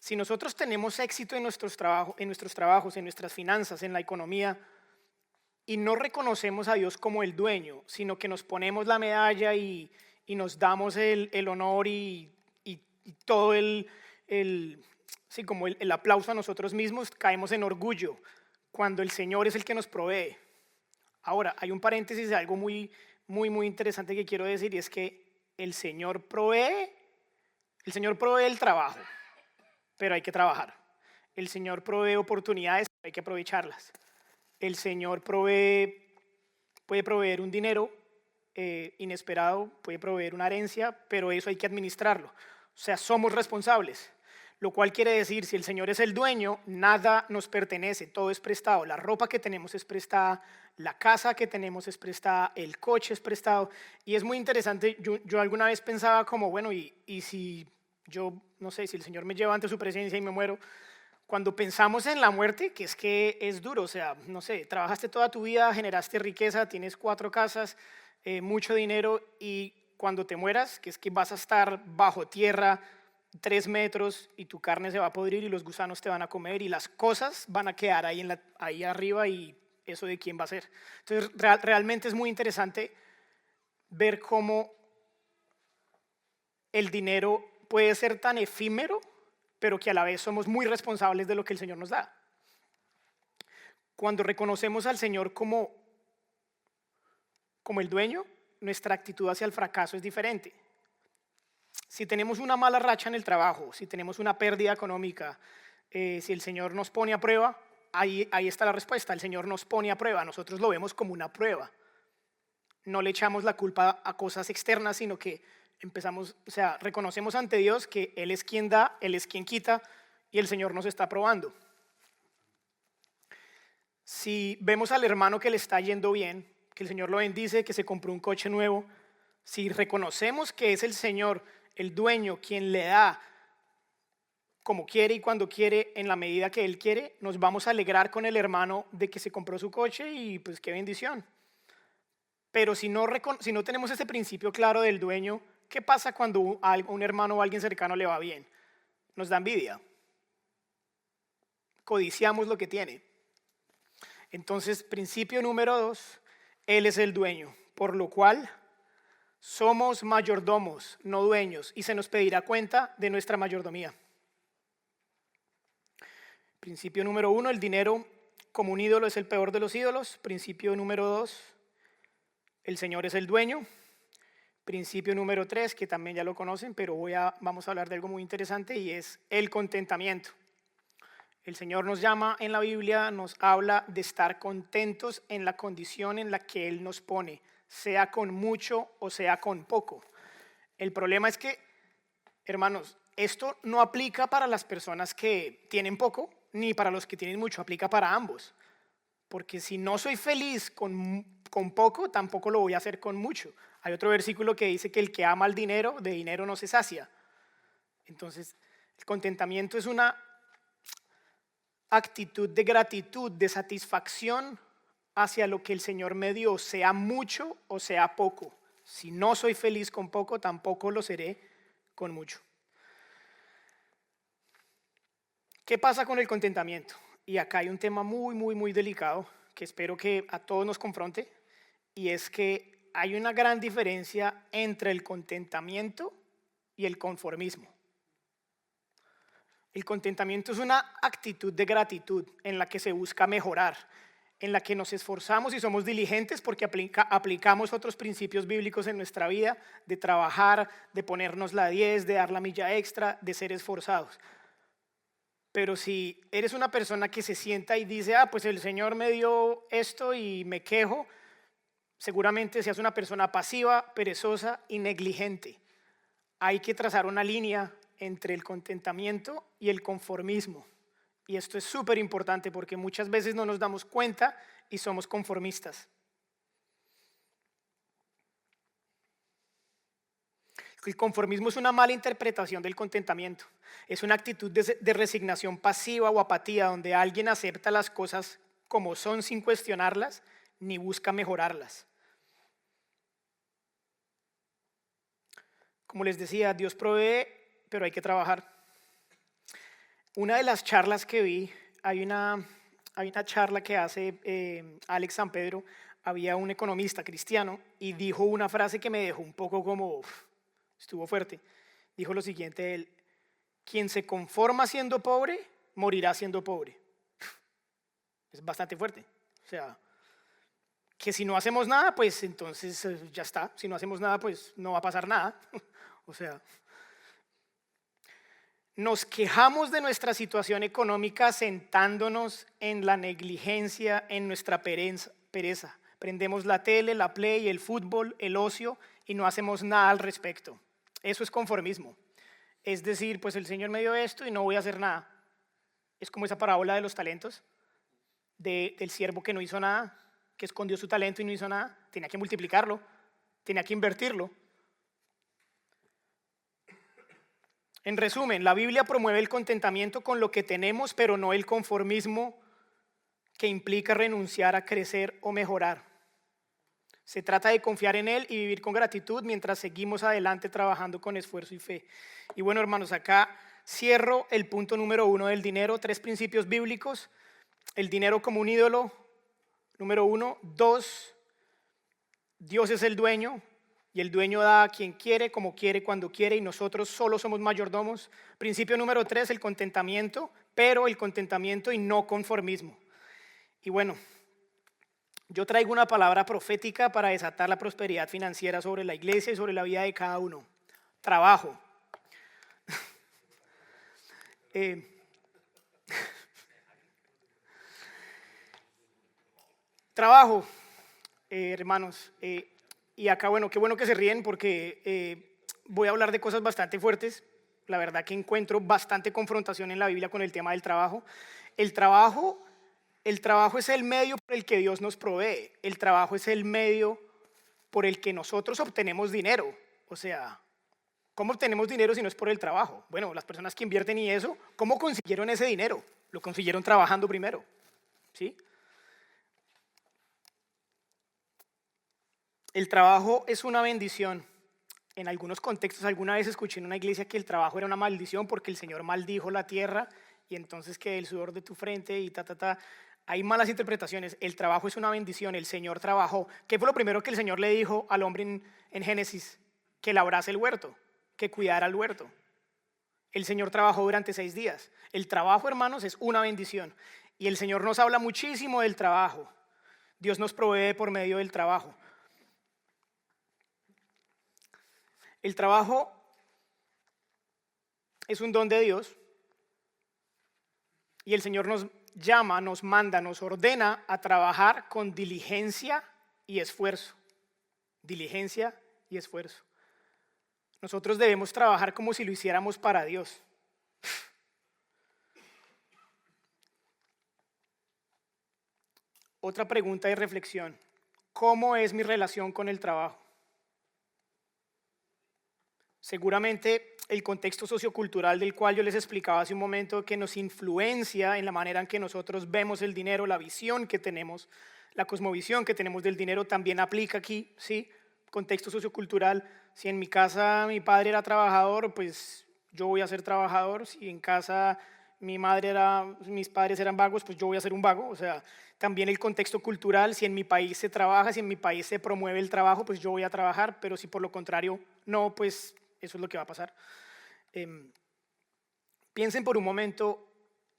Si nosotros tenemos éxito en nuestros trabajos, en nuestras finanzas, en la economía, y no reconocemos a Dios como el dueño, sino que nos ponemos la medalla y nos damos el honor y todo como el aplauso a nosotros mismos, caemos en orgullo cuando el Señor es el que nos provee. Ahora, hay un paréntesis de algo muy, muy, muy interesante que quiero decir y es que el Señor provee el trabajo, pero hay que trabajar. El Señor provee oportunidades, pero hay que aprovecharlas. El Señor puede proveer un dinero inesperado, puede proveer una herencia, pero eso hay que administrarlo. O sea, somos responsables. Lo cual quiere decir, si el Señor es el dueño, nada nos pertenece, todo es prestado. La ropa que tenemos es prestada, la casa que tenemos es prestada, el coche es prestado. Y es muy interesante, yo alguna vez pensaba como, bueno, y si yo, no sé, si el Señor me lleva ante su presencia y me muero, cuando pensamos en la muerte, que es duro, o sea, no sé, trabajaste toda tu vida, generaste riqueza, tienes 4 casas, mucho dinero y cuando te mueras, que es que vas a estar bajo tierra 3 metros y tu carne se va a podrir y los gusanos te van a comer y las cosas van a quedar ahí arriba y eso de quién va a ser. Entonces, realmente es muy interesante ver cómo el dinero puede ser tan efímero, pero que a la vez somos muy responsables de lo que el Señor nos da. Cuando reconocemos al Señor como el dueño, nuestra actitud hacia el fracaso es diferente. Si tenemos una mala racha en el trabajo, si tenemos una pérdida económica, si el Señor nos pone a prueba, ahí está la respuesta. El Señor nos pone a prueba, nosotros lo vemos como una prueba. No le echamos la culpa a cosas externas, sino que reconocemos ante Dios que Él es quien da, Él es quien quita y el Señor nos está probando. Si vemos al hermano que le está yendo bien, que el Señor lo bendice, que se compró un coche nuevo, si reconocemos que es el Señor, el dueño, quien le da como quiere y cuando quiere, en la medida que Él quiere, nos vamos a alegrar con el hermano de que se compró su coche y pues qué bendición. Pero si no tenemos ese principio claro del dueño, ¿qué pasa cuando a un hermano o a alguien cercano le va bien? Nos da envidia. Codiciamos lo que tiene. Entonces, principio número 2, Él es el dueño, por lo cual somos mayordomos, no dueños, y se nos pedirá cuenta de nuestra mayordomía. Principio número 1, el dinero como un ídolo es el peor de los ídolos. Principio número 2, el Señor es el dueño. Principio número 3, que también ya lo conocen, pero vamos a hablar de algo muy interesante y es el contentamiento. El Señor nos llama en la Biblia, nos habla de estar contentos en la condición en la que Él nos pone, sea con mucho o sea con poco. El problema es que, hermanos, esto no aplica para las personas que tienen poco ni para los que tienen mucho, aplica para ambos. Porque si no soy feliz con poco, tampoco lo voy a hacer con mucho. Hay otro versículo que dice que el que ama el dinero, de dinero no se sacia. Entonces, el contentamiento es una actitud de gratitud, de satisfacción hacia lo que el Señor me dio, sea mucho o sea poco. Si no soy feliz con poco, tampoco lo seré con mucho. ¿Qué pasa con el contentamiento? Y acá hay un tema muy, muy, muy delicado que espero que a todos nos confronte, y es que hay una gran diferencia entre el contentamiento y el conformismo. El contentamiento es una actitud de gratitud en la que se busca mejorar, en la que nos esforzamos y somos diligentes porque aplicamos otros principios bíblicos en nuestra vida, de trabajar, de ponernos la 10, de dar la milla extra, de ser esforzados. Pero si eres una persona que se sienta y dice, pues el Señor me dio esto y me quejo, seguramente seas una persona pasiva, perezosa y negligente. Hay que trazar una línea entre el contentamiento y el conformismo. Y esto es súper importante porque muchas veces no nos damos cuenta y somos conformistas. El conformismo es una mala interpretación del contentamiento. Es una actitud de resignación pasiva o apatía donde alguien acepta las cosas como son sin cuestionarlas ni busca mejorarlas. Como les decía, Dios provee, pero hay que trabajar. Una de las charlas que vi, hay una charla que hace Alex San Pedro, había un economista cristiano y dijo una frase que me dejó un poco como, estuvo fuerte. Dijo lo siguiente él: quien se conforma siendo pobre, morirá siendo pobre. Es bastante fuerte. O sea, que si no hacemos nada, pues entonces ya está. Si no hacemos nada, pues no va a pasar nada. O sea, nos quejamos de nuestra situación económica sentándonos en la negligencia, en nuestra pereza. Prendemos la tele, la play, el fútbol, el ocio y no hacemos nada al respecto. Eso es conformismo. Es decir, pues el Señor me dio esto y no voy a hacer nada. Es como esa parábola de los talentos, del siervo que no hizo nada, que escondió su talento y no hizo nada. Tenía que multiplicarlo, tenía que invertirlo. En resumen, la Biblia promueve el contentamiento con lo que tenemos, pero no el conformismo que implica renunciar a crecer o mejorar. Se trata de confiar en Él y vivir con gratitud mientras seguimos adelante trabajando con esfuerzo y fe. Y bueno, hermanos, acá cierro el punto número 1 del dinero, 3 principios bíblicos. El dinero como un ídolo, número 1. 2, Dios es el dueño y el dueño da a quien quiere, como quiere, cuando quiere, y nosotros solo somos mayordomos. Principio número 3, el contentamiento, pero el contentamiento y no conformismo. Y bueno, yo traigo una palabra profética para desatar la prosperidad financiera sobre la iglesia y sobre la vida de cada uno. Trabajo. Eh, Trabajo, hermanos. Y acá, bueno, qué bueno que se ríen porque voy a hablar de cosas bastante fuertes. La verdad que encuentro bastante confrontación en la Biblia con el tema del trabajo. El trabajo, el trabajo es el medio por el que Dios nos provee. El trabajo es el medio por el que nosotros obtenemos dinero. O sea, ¿cómo obtenemos dinero si no es por el trabajo? Bueno, las personas que invierten y eso, ¿cómo consiguieron ese dinero? Lo consiguieron trabajando primero, ¿sí? El trabajo es una bendición. En algunos contextos, alguna vez escuché en una iglesia que el trabajo era una maldición porque el Señor maldijo la tierra y entonces que el sudor de tu frente y ta. Hay malas interpretaciones. El trabajo es una bendición. El Señor trabajó. ¿Qué fue lo primero que el Señor le dijo al hombre en Génesis? Que labrase el huerto, que cuidara el huerto. El Señor trabajó durante 6 días. El trabajo, hermanos, es una bendición. Y el Señor nos habla muchísimo del trabajo. Dios nos provee por medio del trabajo. El trabajo es un don de Dios y el Señor nos llama, nos manda, nos ordena a trabajar con diligencia y esfuerzo. Diligencia y esfuerzo. Nosotros debemos trabajar como si lo hiciéramos para Dios. Otra pregunta de reflexión. ¿Cómo es mi relación con el trabajo? Seguramente el contexto sociocultural del cual yo les explicaba hace un momento que nos influencia en la manera en que nosotros vemos el dinero, la visión que tenemos, la cosmovisión que tenemos del dinero también aplica aquí, ¿sí? Contexto sociocultural, si en mi casa mi padre era trabajador, pues yo voy a ser trabajador, si en casa mis padres eran vagos, pues yo voy a ser un vago, o sea, también el contexto cultural, si en mi país se trabaja, si en mi país se promueve el trabajo, pues yo voy a trabajar, pero si por lo contrario no, pues eso es lo que va a pasar. Piensen por un momento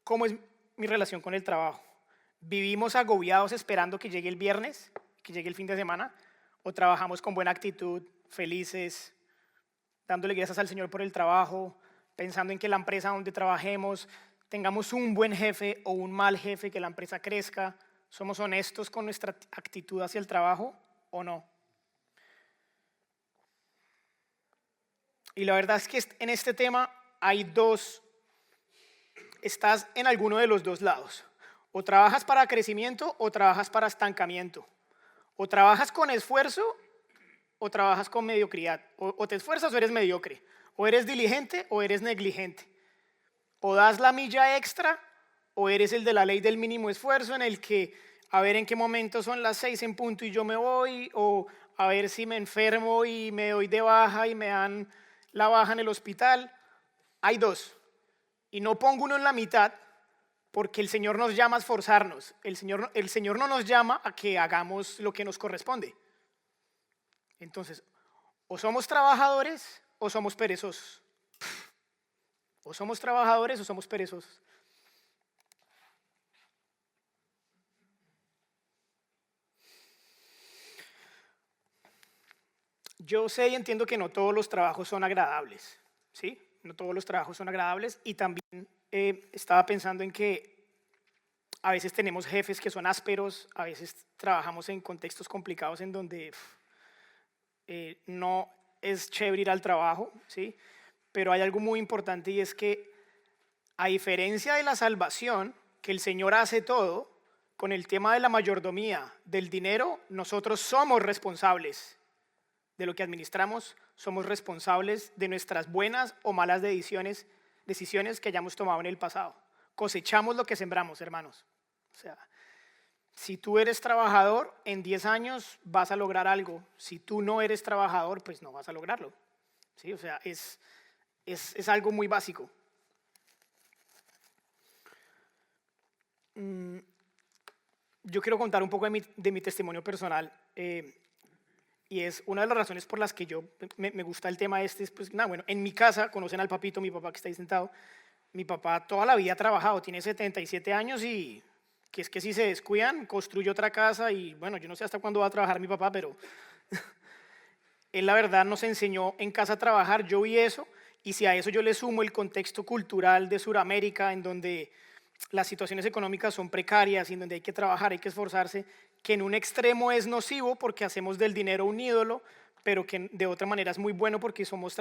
cómo es mi relación con el trabajo. ¿Vivimos agobiados esperando que llegue el viernes, que llegue el fin de semana? ¿O trabajamos con buena actitud, felices, dándole gracias al Señor por el trabajo, pensando en que la empresa donde trabajemos tengamos un buen jefe o un mal jefe, que la empresa crezca? ¿Somos honestos con nuestra actitud hacia el trabajo o no? Y la verdad es que en este tema estás en alguno de los dos lados. O trabajas para crecimiento o trabajas para estancamiento. O trabajas con esfuerzo o trabajas con mediocridad. O te esfuerzas o eres mediocre. O eres diligente o eres negligente. O das la milla extra o eres el de la ley del mínimo esfuerzo en el que a ver en qué momento son las 6 en punto y yo me voy, o a ver si me enfermo y me doy de baja y me dan la baja en el hospital. Hay dos. Y no pongo uno en la mitad porque el Señor nos llama a esforzarnos. El Señor no nos llama a que hagamos lo que nos corresponde. Entonces, o somos trabajadores o somos perezosos. O somos trabajadores o somos perezosos. Yo sé y entiendo que no todos los trabajos son agradables, ¿sí? No todos los trabajos son agradables y también estaba pensando en que a veces tenemos jefes que son ásperos, a veces trabajamos en contextos complicados en donde no es chévere ir al trabajo, ¿sí? Pero hay algo muy importante y es que a diferencia de la salvación, que el Señor hace todo, con el tema de la mayordomía, del dinero, nosotros somos responsables de lo que administramos, somos responsables de nuestras buenas o malas decisiones que hayamos tomado en el pasado. Cosechamos lo que sembramos, hermanos. O sea, si tú eres trabajador, en 10 años vas a lograr algo. Si tú no eres trabajador, pues no vas a lograrlo. ¿Sí? O sea, es algo muy básico. Yo quiero contar un poco de mi testimonio personal. Y es una de las razones por las que me gusta el tema este. Es pues, bueno, en mi casa, conocen al papito, mi papá que está ahí sentado. Mi papá toda la vida ha trabajado, tiene 77 años y que es que si se descuidan, construye otra casa y bueno, yo no sé hasta cuándo va a trabajar mi papá, pero él la verdad nos enseñó en casa a trabajar, yo vi eso Y si a eso yo le sumo el contexto cultural de Sudamérica, en donde las situaciones económicas son precarias y en donde hay que trabajar, hay que esforzarse, que en un extremo es nocivo porque hacemos del dinero un ídolo, pero que de otra manera es muy bueno porque somos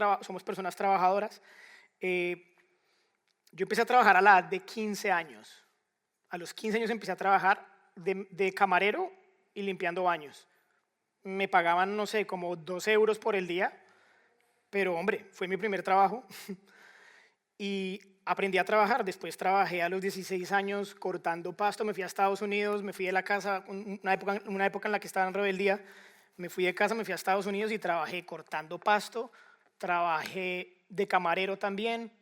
personas trabajadoras. Yo empecé a trabajar a la edad de 15 años. A los 15 años empecé a trabajar de camarero y limpiando baños. Me pagaban, no sé, como 2 euros por el día, pero hombre, fue mi primer trabajo. Y aprendí a trabajar. Después trabajé a los 16 años cortando pasto. Me fui a Estados Unidos, me fui de la casa, una época en la que estaba en rebeldía. Me fui de casa, me fui a Estados Unidos y trabajé cortando pasto. Trabajé de camarero también,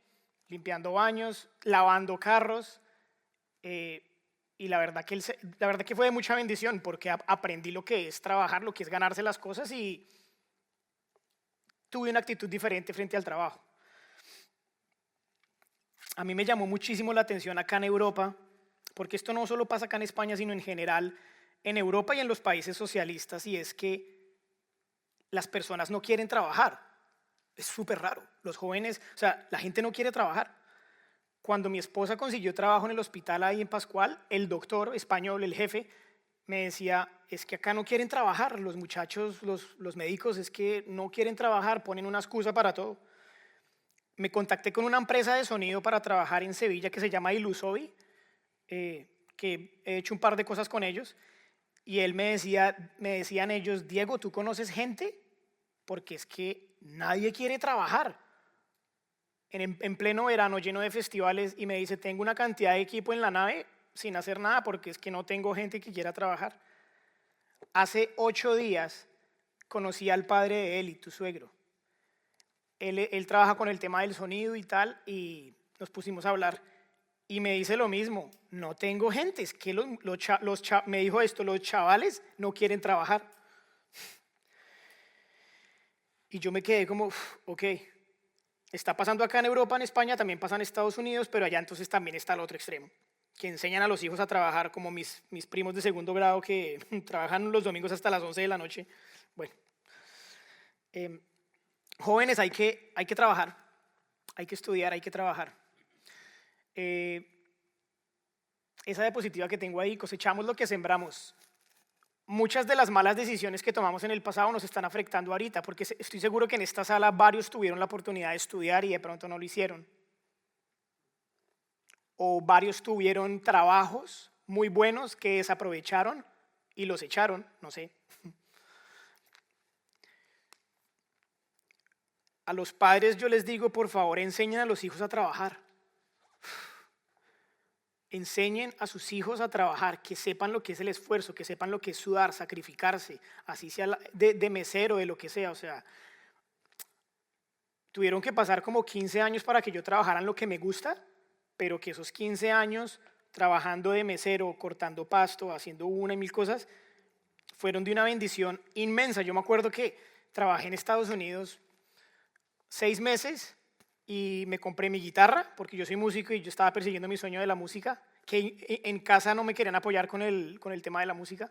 limpiando baños, lavando carros. Y la verdad que fue de mucha bendición porque aprendí lo que es trabajar, lo que es ganarse las cosas y tuve una actitud diferente frente al trabajo. A mí me llamó muchísimo la atención acá en Europa, porque esto no solo pasa acá en España, sino en general en Europa y en los países socialistas, y es que las personas no quieren trabajar. Es súper raro. Los jóvenes, o sea, la gente no quiere trabajar. Cuando mi esposa consiguió trabajo en el hospital ahí en Pascual, el doctor español, el jefe, me decía, es que acá no quieren trabajar, los muchachos, los médicos, es que no quieren trabajar, ponen una excusa para todo. Me contacté con una empresa de sonido para trabajar en Sevilla que se llama Ilusobi, que he hecho un par de cosas con ellos, y él me decían ellos, Diego, ¿tú conoces gente? Porque es que nadie quiere trabajar. En pleno verano, lleno de festivales, y me dice, tengo una cantidad de equipo en la nave sin hacer nada porque es que no tengo gente que quiera trabajar. Hace 8 días conocí al padre de Eli, tu suegro. Él trabaja con el tema del sonido y tal, y nos pusimos a hablar. Y me dice lo mismo, no tengo gente, es que me dijo esto, los chavales no quieren trabajar. Y yo me quedé como, ok, está pasando acá en Europa, en España, también pasa en Estados Unidos, pero allá entonces también está el otro extremo, que enseñan a los hijos a trabajar, como mis primos de segundo grado que trabajan los domingos hasta las 11 de la noche. Bueno, jóvenes, hay que trabajar, hay que estudiar, hay que trabajar. Esa diapositiva que tengo ahí, cosechamos lo que sembramos. Muchas de las malas decisiones que tomamos en el pasado nos están afectando ahorita, porque estoy seguro que en esta sala varios tuvieron la oportunidad de estudiar y de pronto no lo hicieron. O varios tuvieron trabajos muy buenos que desaprovecharon y los echaron, no sé. A los padres yo les digo, por favor, enseñen a los hijos a trabajar. Enseñen a sus hijos a trabajar, que sepan lo que es el esfuerzo, que sepan lo que es sudar, sacrificarse, así sea de mesero, de lo que sea. O sea, tuvieron que pasar como 15 años para que yo trabajara en lo que me gusta, pero que esos 15 años trabajando de mesero, cortando pasto, haciendo una y mil cosas, fueron de una bendición inmensa. Yo me acuerdo que trabajé en Estados Unidos 6 meses y me compré mi guitarra, porque yo soy músico y yo estaba persiguiendo mi sueño de la música, que en casa no me querían apoyar con el tema de la música.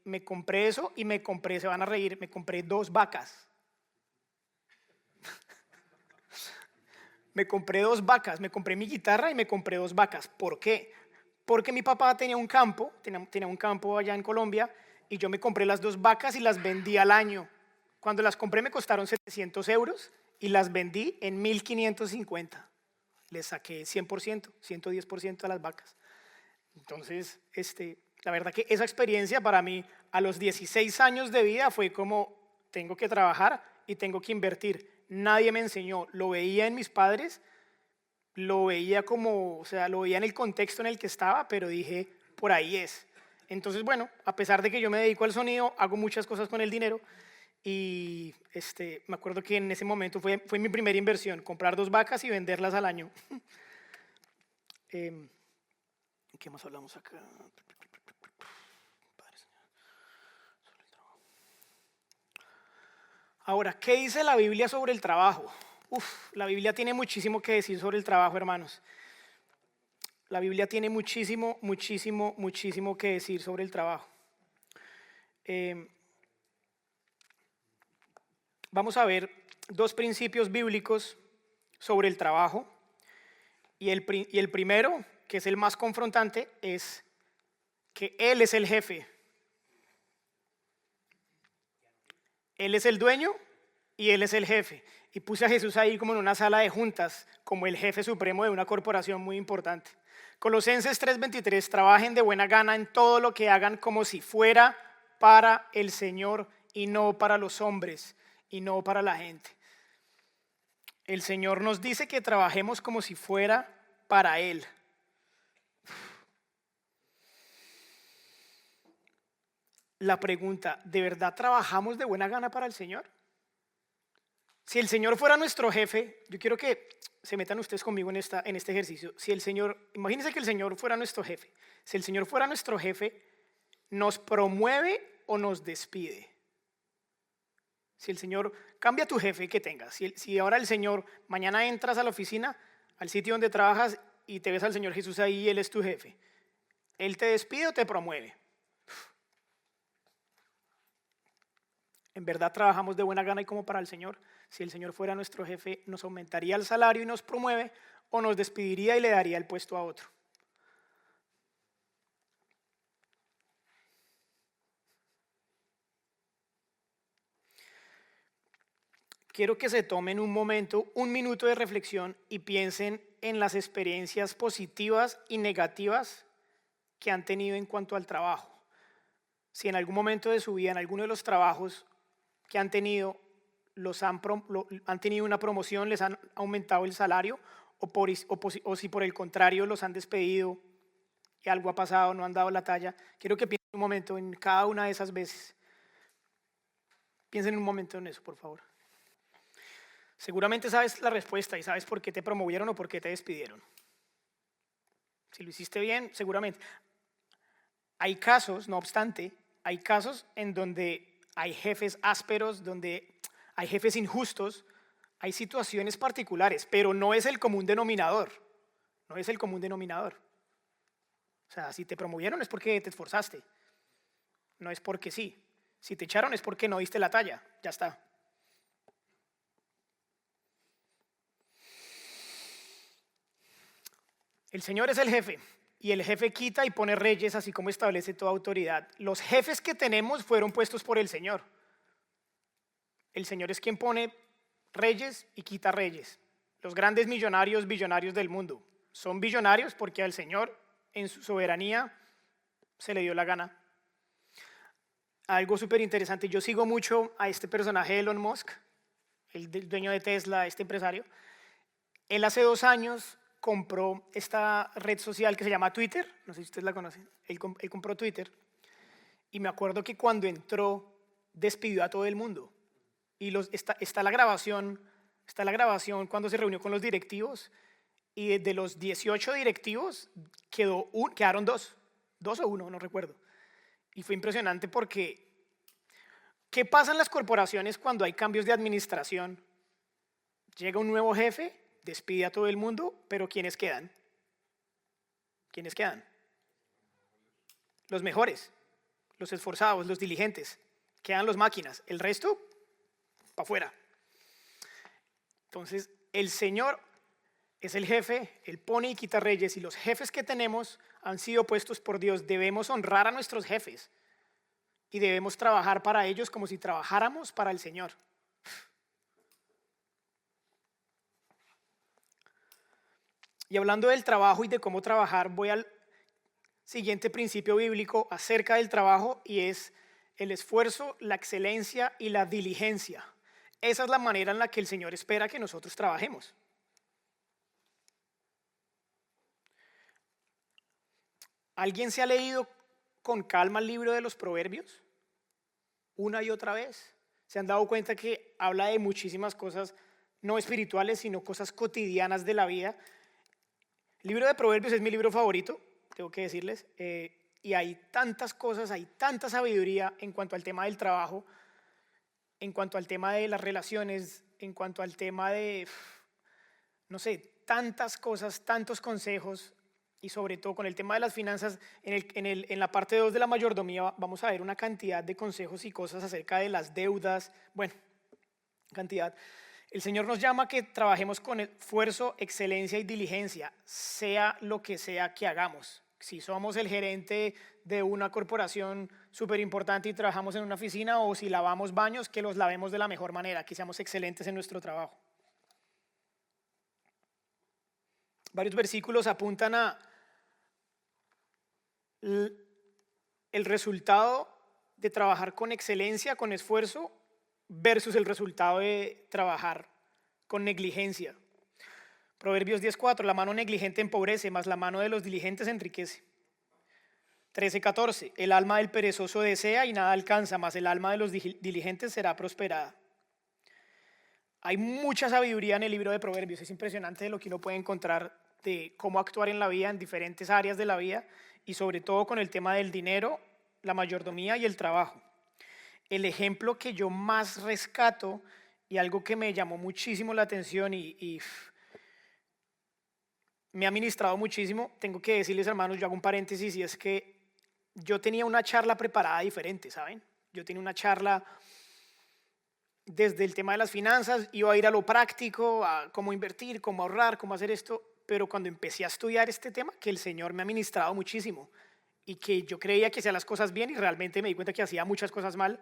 Me compré eso y se van a reír, me compré 2 vacas. Me compré 2 vacas, me compré mi guitarra y me compré 2 vacas. ¿Por qué? Porque mi papá tenía un campo allá en Colombia y yo me compré las 2 vacas y las vendí al año. Cuando las compré me costaron 700 euros y las vendí en 1550. Les saqué 100%, 110% a las vacas. Entonces, la verdad que esa experiencia para mí a los 16 años de vida fue como, tengo que trabajar y tengo que invertir. Nadie me enseñó, lo veía en mis padres, lo veía como, o sea, lo veía en el contexto en el que estaba, pero dije, por ahí es. Entonces, bueno, a pesar de que yo me dedico al sonido, hago muchas cosas con el dinero y me acuerdo que en ese momento fue mi primera inversión, comprar 2 vacas y venderlas al año. ¿Qué más hablamos acá? Ahora, ¿qué dice la Biblia sobre el trabajo? La Biblia tiene muchísimo que decir sobre el trabajo, hermanos. La Biblia tiene muchísimo, muchísimo, muchísimo que decir sobre el trabajo. Vamos a ver dos principios bíblicos sobre el trabajo. Y el primero, que es el más confrontante, es que Él es el jefe. Él es el dueño y Él es el jefe. Y puse a Jesús ahí como en una sala de juntas, como el jefe supremo de una corporación muy importante. Colosenses 3:23, trabajen de buena gana en todo lo que hagan como si fuera para el Señor y no para los hombres y no para la gente. El Señor nos dice que trabajemos como si fuera para Él. La pregunta, ¿de verdad trabajamos de buena gana para el Señor? Si el Señor fuera nuestro jefe, yo quiero que se metan ustedes conmigo en este ejercicio. Si el Señor, imagínense que el Señor fuera nuestro jefe. Si el Señor fuera nuestro jefe, ¿nos promueve o nos despide? Si el Señor cambia tu jefe que tengas, si ahora el Señor, mañana entras a la oficina, al sitio donde trabajas y te ves al Señor Jesús ahí y Él es tu jefe, ¿Él te despide o te promueve? ¿En verdad trabajamos de buena gana y como para el Señor? Si el Señor fuera nuestro jefe, ¿nos aumentaría el salario y nos promueve o nos despediría y le daría el puesto a otro? Quiero que se tomen un momento, un minuto de reflexión y piensen en las experiencias positivas y negativas que han tenido en cuanto al trabajo. Si en algún momento de su vida, en alguno de los trabajos que han tenido, han tenido una promoción, les han aumentado el salario, o si por el contrario los han despedido y algo ha pasado, no han dado la talla. Quiero que piensen un momento en cada una de esas veces. Piensen un momento en eso, por favor. Seguramente sabes la respuesta y sabes por qué te promovieron o por qué te despidieron. Si lo hiciste bien, seguramente. Hay casos, no obstante, hay casos en donde hay jefes ásperos, donde hay jefes injustos, hay situaciones particulares, pero no es el común denominador. No es el común denominador. O sea, si te promovieron es porque te esforzaste. No es porque sí. Si te echaron es porque no diste la talla. Ya está. El Señor es el jefe, y el jefe quita y pone reyes, así como establece toda autoridad. Los jefes que tenemos fueron puestos por el Señor. El Señor es quien pone reyes y quita reyes. Los grandes millonarios, billonarios del mundo, son billonarios porque al Señor, en su soberanía, se le dio la gana. Algo súper interesante, yo sigo mucho a este personaje, Elon Musk, el dueño de Tesla, este empresario. Él hace 2 años compró esta red social que se llama Twitter, no sé si ustedes la conocen, él compró Twitter, y me acuerdo que cuando entró despidió a todo el mundo, y está la grabación cuando se reunió con los directivos, y de los 18 directivos quedaron 2 o 1, no recuerdo, y fue impresionante porque ¿qué pasa en las corporaciones cuando hay cambios de administración? Llega un nuevo jefe, despide a todo el mundo, pero ¿quiénes quedan? ¿Quiénes quedan? Los mejores, los esforzados, los diligentes. Quedan las máquinas. El resto, para afuera. Entonces, el Señor es el jefe, Él pone y quita reyes, y los jefes que tenemos han sido puestos por Dios. Debemos honrar a nuestros jefes y debemos trabajar para ellos como si trabajáramos para el Señor. Y hablando del trabajo y de cómo trabajar, voy al siguiente principio bíblico acerca del trabajo, y es el esfuerzo, la excelencia y la diligencia. Esa es la manera en la que el Señor espera que nosotros trabajemos. ¿Alguien se ha leído con calma el libro de los Proverbios? Una y otra vez. ¿Se han dado cuenta que habla de muchísimas cosas no espirituales, sino cosas cotidianas de la vida? El libro de Proverbios es mi libro favorito, tengo que decirles, y hay tantas cosas, hay tanta sabiduría en cuanto al tema del trabajo, en cuanto al tema de las relaciones, en cuanto al tema de, no sé, tantas cosas, tantos consejos, y sobre todo con el tema de las finanzas. En la parte 2 de la mayordomía vamos a ver una cantidad de consejos y cosas acerca de las deudas, bueno, cantidad. El Señor nos llama a que trabajemos con esfuerzo, excelencia y diligencia, sea lo que sea que hagamos. Si somos el gerente de una corporación súper importante y trabajamos en una oficina, o si lavamos baños, que los lavemos de la mejor manera, que seamos excelentes en nuestro trabajo. Varios versículos apuntan a el resultado de trabajar con excelencia, con esfuerzo, versus el resultado de trabajar con negligencia. Proverbios 10:4, la mano negligente empobrece, mas la mano de los diligentes enriquece. 13:14, el alma del perezoso desea y nada alcanza, mas el alma de los diligentes será prosperada. Hay mucha sabiduría en el libro de Proverbios, es impresionante lo que uno puede encontrar de cómo actuar en la vida, en diferentes áreas de la vida, y sobre todo con el tema del dinero, la mayordomía y el trabajo. El ejemplo que yo más rescato y algo que me llamó muchísimo la atención y me ha ministrado muchísimo, tengo que decirles, hermanos, yo hago un paréntesis, y es que yo tenía una charla preparada diferente, ¿saben? Yo tenía una charla desde el tema de las finanzas, iba a ir a lo práctico, a cómo invertir, cómo ahorrar, cómo hacer esto, pero cuando empecé a estudiar este tema, que el Señor me ha ministrado muchísimo y que yo creía que hacía las cosas bien y realmente me di cuenta que hacía muchas cosas mal,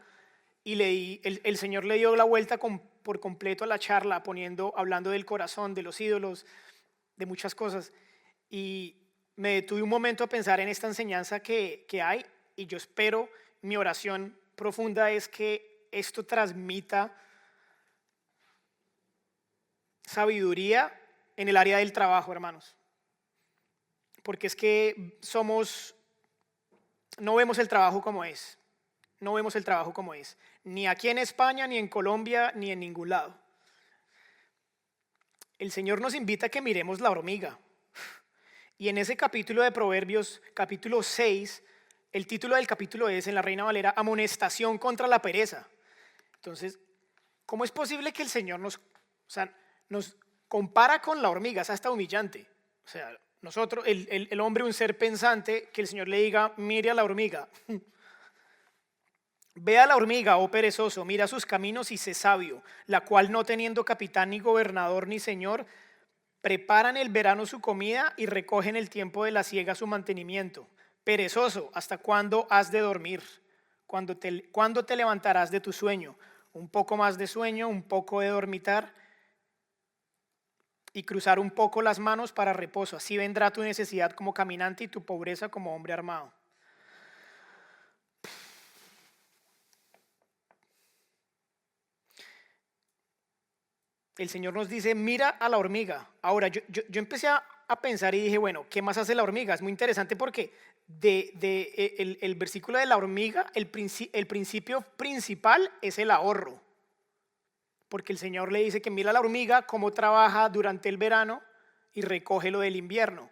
y el Señor le dio la vuelta por completo a la charla, hablando del corazón, de los ídolos, de muchas cosas, y me detuve un momento a pensar en esta enseñanza que hay, y yo espero, mi oración profunda es que esto transmita sabiduría en el área del trabajo, hermanos, porque es que no vemos el trabajo como es, no vemos el trabajo como es, ni aquí en España, ni en Colombia, ni en ningún lado. El Señor nos invita a que miremos la hormiga. Y en ese capítulo de Proverbios, capítulo 6, el título del capítulo es, en la Reina Valera, amonestación contra la pereza. Entonces, ¿cómo es posible que el Señor nos compara con la hormiga? Es hasta humillante. O sea, nosotros, el hombre, un ser pensante, que el Señor le diga, mire a la hormiga. Ve a la hormiga, oh perezoso, mira sus caminos y sé sabio, la cual no teniendo capitán ni gobernador ni señor, prepara en el verano su comida y recoge en el tiempo de la siega su mantenimiento. Perezoso, ¿hasta cuándo has de dormir? ¿Cuándo te levantarás de tu sueño? Un poco más de sueño, un poco de dormitar y cruzar un poco las manos para reposo. Así vendrá tu necesidad como caminante y tu pobreza como hombre armado. El Señor nos dice, mira a la hormiga. Ahora, yo empecé a pensar y dije, bueno, ¿qué más hace la hormiga? Es muy interesante porque el versículo de la hormiga, el principio principal es el ahorro. Porque el Señor le dice que mira a la hormiga cómo trabaja durante el verano y recoge lo del invierno.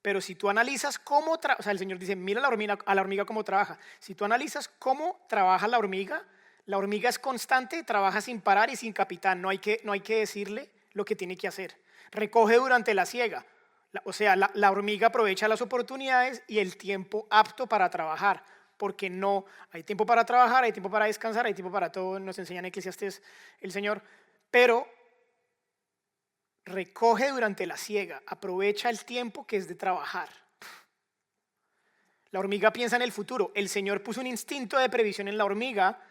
Pero si tú analizas cómo trabaja, o sea, el Señor dice, mira a la hormiga cómo trabaja. Si tú analizas cómo trabaja la hormiga es constante, trabaja sin parar y sin capitán. No hay que decirle lo que tiene que hacer. Recoge durante la siega. O sea, la hormiga aprovecha las oportunidades y el tiempo apto para trabajar. Porque no hay tiempo para trabajar, hay tiempo para descansar, hay tiempo para todo. Nos enseña en Eclesiastés el Señor. Pero recoge durante la siega. Aprovecha el tiempo que es de trabajar. La hormiga piensa en el futuro. El Señor puso un instinto de previsión en la hormiga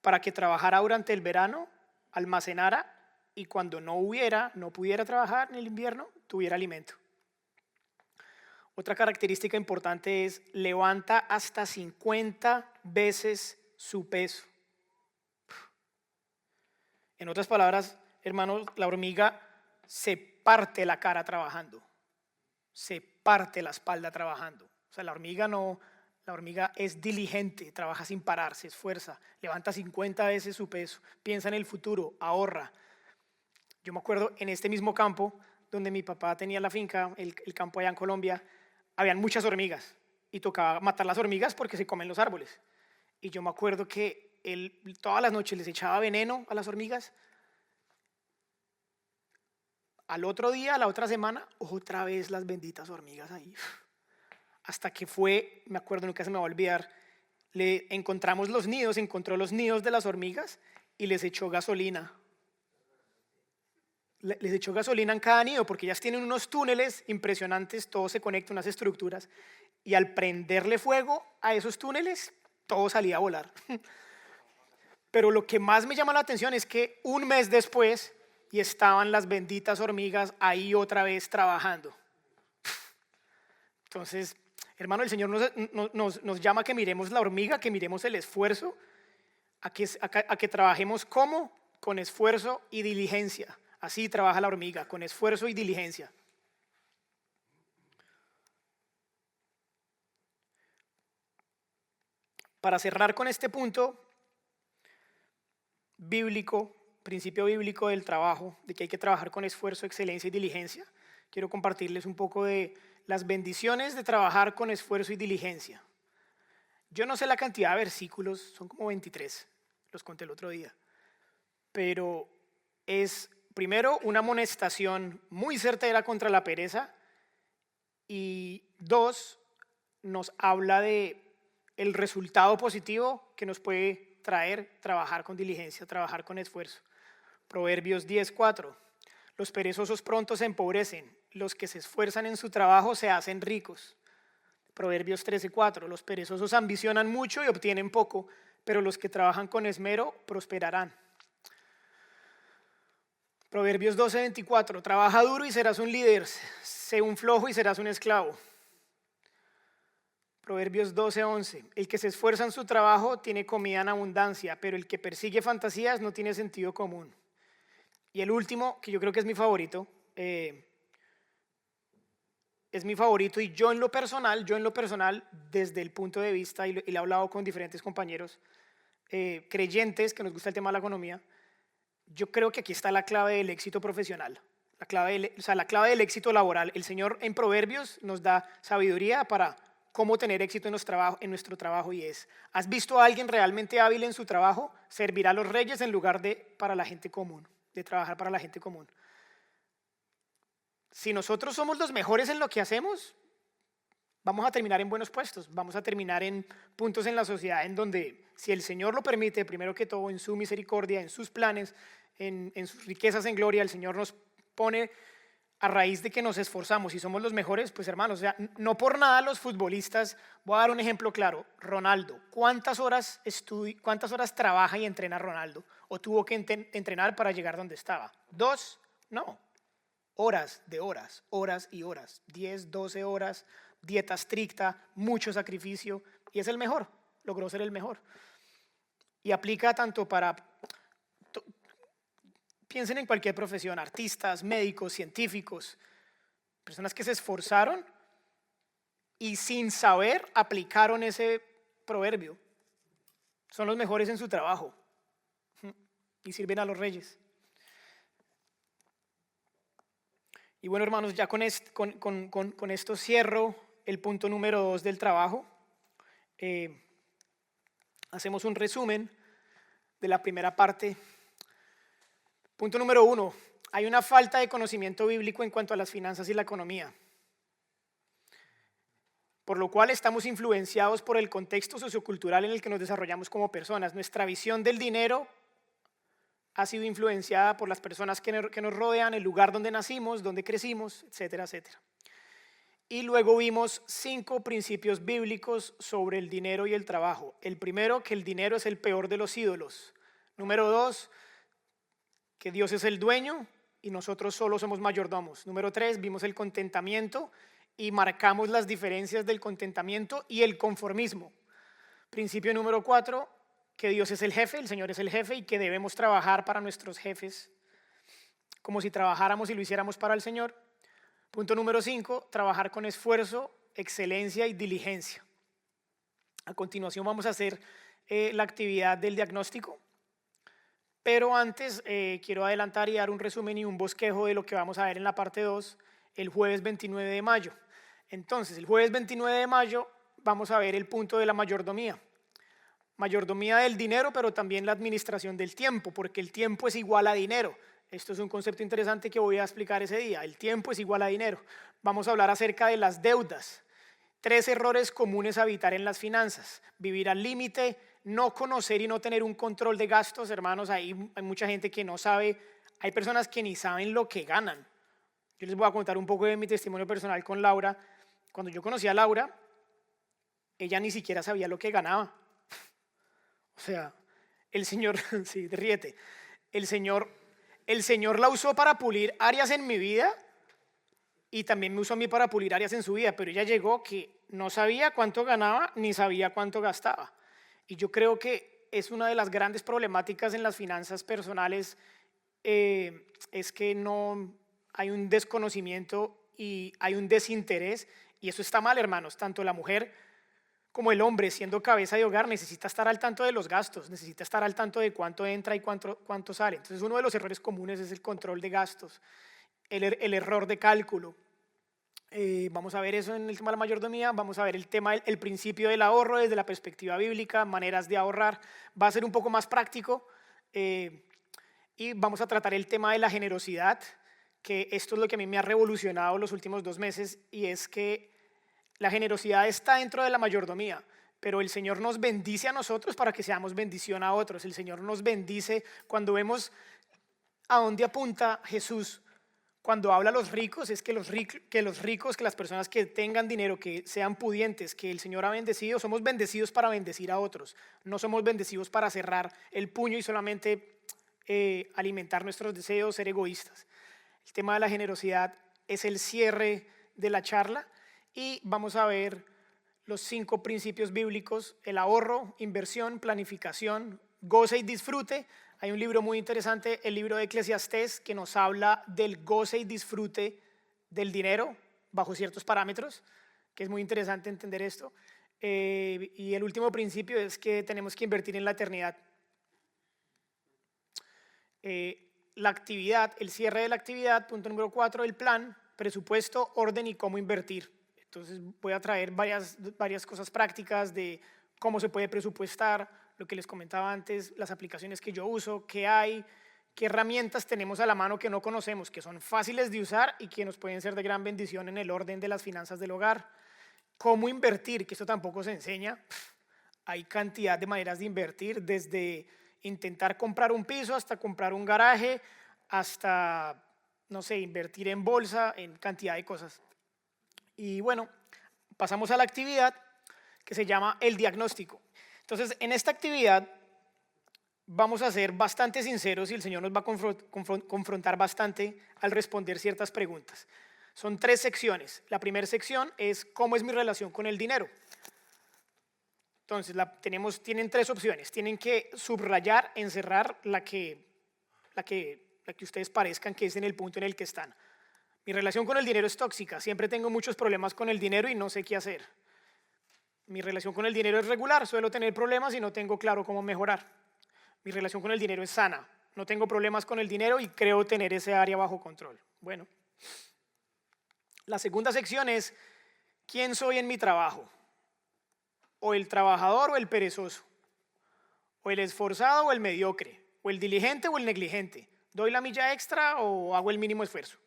para que trabajara durante el verano, almacenara, y cuando no pudiera trabajar en el invierno, tuviera alimento. Otra característica importante es, levanta hasta 50 veces su peso. En otras palabras, hermanos, la hormiga se parte la cara trabajando, se parte la espalda trabajando. O sea, la hormiga es diligente, trabaja sin parar, se esfuerza, levanta 50 veces su peso, piensa en el futuro, ahorra. Yo me acuerdo en este mismo campo donde mi papá tenía la finca, el campo allá en Colombia, habían muchas hormigas y tocaba matar las hormigas porque se comen los árboles. Y yo me acuerdo que él todas las noches les echaba veneno a las hormigas. Al otro día, a la otra semana, otra vez las benditas hormigas ahí. Hasta que me acuerdo, nunca se me va a olvidar, encontró los nidos de las hormigas y les echó gasolina. les echó gasolina en cada nido, porque ellas tienen unos túneles impresionantes, todo se conecta, unas estructuras, y al prenderle fuego a esos túneles, todo salía a volar. Pero lo que más me llama la atención es que un mes después, y estaban las benditas hormigas ahí otra vez trabajando. Entonces, hermano, el Señor nos llama a que miremos la hormiga, que miremos el esfuerzo, a que trabajemos ¿cómo? Con esfuerzo y diligencia. Así trabaja la hormiga, con esfuerzo y diligencia. Para cerrar con este punto bíblico, principio bíblico del trabajo, de que hay que trabajar con esfuerzo, excelencia y diligencia, quiero compartirles un poco de las bendiciones de trabajar con esfuerzo y diligencia. Yo no sé la cantidad de versículos, son como 23, los conté el otro día, pero es primero una amonestación muy certera contra la pereza y dos, nos habla de el resultado positivo que nos puede traer trabajar con diligencia, trabajar con esfuerzo. Proverbios 10:4. Los perezosos pronto se empobrecen, los que se esfuerzan en su trabajo se hacen ricos. Proverbios 13:4. Los perezosos ambicionan mucho y obtienen poco, pero los que trabajan con esmero prosperarán. Proverbios 12:24. Trabaja duro y serás un líder, sé un flojo y serás un esclavo. Proverbios 12:11. El que se esfuerza en su trabajo tiene comida en abundancia, pero el que persigue fantasías no tiene sentido común. Y el último, que yo creo que es mi favorito, y yo en lo personal, desde el punto de vista, y le he hablado con diferentes compañeros creyentes que nos gusta el tema de la economía, yo creo que aquí está la clave del éxito profesional, la clave del éxito laboral. El Señor en Proverbios nos da sabiduría para cómo tener éxito en nuestro trabajo, y es: ¿has visto a alguien realmente hábil en su trabajo? Servirá a los reyes en lugar de para la gente común, de trabajar para la gente común. Si nosotros somos los mejores en lo que hacemos, vamos a terminar en buenos puestos, vamos a terminar en puntos en la sociedad en donde, si el Señor lo permite, primero que todo en su misericordia, en sus planes, en sus riquezas en gloria, el Señor nos pone a raíz de que nos esforzamos y somos los mejores, pues hermanos, o sea, no por nada los futbolistas, voy a dar un ejemplo claro, Ronaldo, ¿cuántas horas trabaja y entrena Ronaldo? ¿O tuvo que entrenar para llegar donde estaba? ¿2? No, horas de horas, horas y horas, 10, 12 horas, dieta estricta, mucho sacrificio, y es el mejor, logró ser el mejor. Y aplica tanto para... Piensen en cualquier profesión, artistas, médicos, científicos, personas que se esforzaron y sin saber aplicaron ese proverbio. Son los mejores en su trabajo y sirven a los reyes. Y bueno, hermanos, ya con esto cierro el punto número 2 del trabajo. Hacemos un resumen de la primera parte. Punto número 1, hay una falta de conocimiento bíblico en cuanto a las finanzas y la economía, por lo cual estamos influenciados por el contexto sociocultural en el que nos desarrollamos como personas. Nuestra visión del dinero ha sido influenciada por las personas que nos rodean, el lugar donde nacimos, donde crecimos, etcétera, etcétera. Y luego vimos 5 principios bíblicos sobre el dinero y el trabajo. El primero, que el dinero es el peor de los ídolos. Número 2, que Dios es el dueño y nosotros solo somos mayordomos. Número 3, vimos el contentamiento y marcamos las diferencias del contentamiento y el conformismo. Principio número 4, que Dios es el jefe, el Señor es el jefe y que debemos trabajar para nuestros jefes como si trabajáramos y lo hiciéramos para el Señor. Punto número 5, trabajar con esfuerzo, excelencia y diligencia. A continuación vamos a hacer la actividad del diagnóstico, pero antes quiero adelantar y dar un resumen y un bosquejo de lo que vamos a ver en la parte 2 el jueves 29 de mayo. Entonces, el jueves 29 de mayo vamos a ver el punto de la mayordomía. Mayordomía del dinero, pero también la administración del tiempo, porque el tiempo es igual a dinero. Esto es un concepto interesante que voy a explicar ese día. El tiempo es igual a dinero. Vamos a hablar acerca de las deudas. 3 errores comunes a evitar en las finanzas. Vivir al límite, no conocer y no tener un control de gastos. Hermanos, hay mucha gente que no sabe Hay personas que ni saben lo que ganan. Yo les voy a contar un poco de mi testimonio personal con Laura. Cuando yo conocí a Laura, ella ni siquiera sabía lo que ganaba. O sea, el Señor, sí, ríete, el Señor, el Señor la usó para pulir áreas en mi vida y también me usó a mí para pulir áreas en su vida, pero ella llegó que no sabía cuánto ganaba ni sabía cuánto gastaba. Y yo creo que es una de las grandes problemáticas en las finanzas personales, es que no hay un desconocimiento y hay un desinterés, y eso está mal, hermanos. Tanto la mujer como el hombre, siendo cabeza de hogar, necesita estar al tanto de los gastos, necesita estar al tanto de cuánto entra y cuánto sale. Entonces, uno de los errores comunes es el control de gastos, el error de cálculo. Vamos a ver eso en el tema de la mayordomía. Vamos a ver el tema, el principio del ahorro desde la perspectiva bíblica, maneras de ahorrar. Va a ser un poco más práctico, y vamos a tratar el tema de la generosidad, que esto es lo que a mí me ha revolucionado los últimos 2 meses, y es que la generosidad está dentro de la mayordomía, pero el Señor nos bendice a nosotros para que seamos bendición a otros. El Señor nos bendice cuando vemos a dónde apunta Jesús. Cuando habla a los ricos, es que los ricos, que las personas que tengan dinero, que sean pudientes, que el Señor ha bendecido, somos bendecidos para bendecir a otros. No somos bendecidos para cerrar el puño y solamente alimentar nuestros deseos, ser egoístas. El tema de la generosidad es el cierre de la charla y vamos a ver los 5 principios bíblicos: el ahorro, inversión, planificación, goce y disfrute. Hay un libro muy interesante, el libro de Eclesiastés, que nos habla del goce y disfrute del dinero bajo ciertos parámetros, que es muy interesante entender esto. Y el último principio es que tenemos que invertir en la eternidad. La actividad, el cierre de la actividad, punto número 4, el plan, presupuesto, orden y cómo invertir. Entonces voy a traer varias cosas prácticas de cómo se puede presupuestar, lo que les comentaba antes, las aplicaciones que yo uso, qué hay, qué herramientas tenemos a la mano que no conocemos, que son fáciles de usar y que nos pueden ser de gran bendición en el orden de las finanzas del hogar. Cómo invertir, que esto tampoco se enseña. Hay cantidad de maneras de invertir, desde intentar comprar un piso hasta comprar un garaje, hasta, no sé, invertir en bolsa, en cantidad de cosas. Y bueno, pasamos a la actividad que se llama el diagnóstico. Entonces, en esta actividad vamos a ser bastante sinceros y el Señor nos va a confrontar bastante al responder ciertas preguntas. Son 3 secciones. La primera sección es cómo es mi relación con el dinero. Entonces, tienen 3 opciones. Tienen que subrayar, encerrar la que ustedes parezcan que es en el punto en el que están. Mi relación con el dinero es tóxica. Siempre tengo muchos problemas con el dinero y no sé qué hacer. Mi relación con el dinero es regular. Suelo tener problemas y no tengo claro cómo mejorar. Mi relación con el dinero es sana. No tengo problemas con el dinero y creo tener ese área bajo control. Bueno, la segunda sección es ¿quién soy en mi trabajo? O el trabajador o el perezoso, o el esforzado o el mediocre, o el diligente o el negligente. ¿Doy la milla extra o hago el mínimo esfuerzo?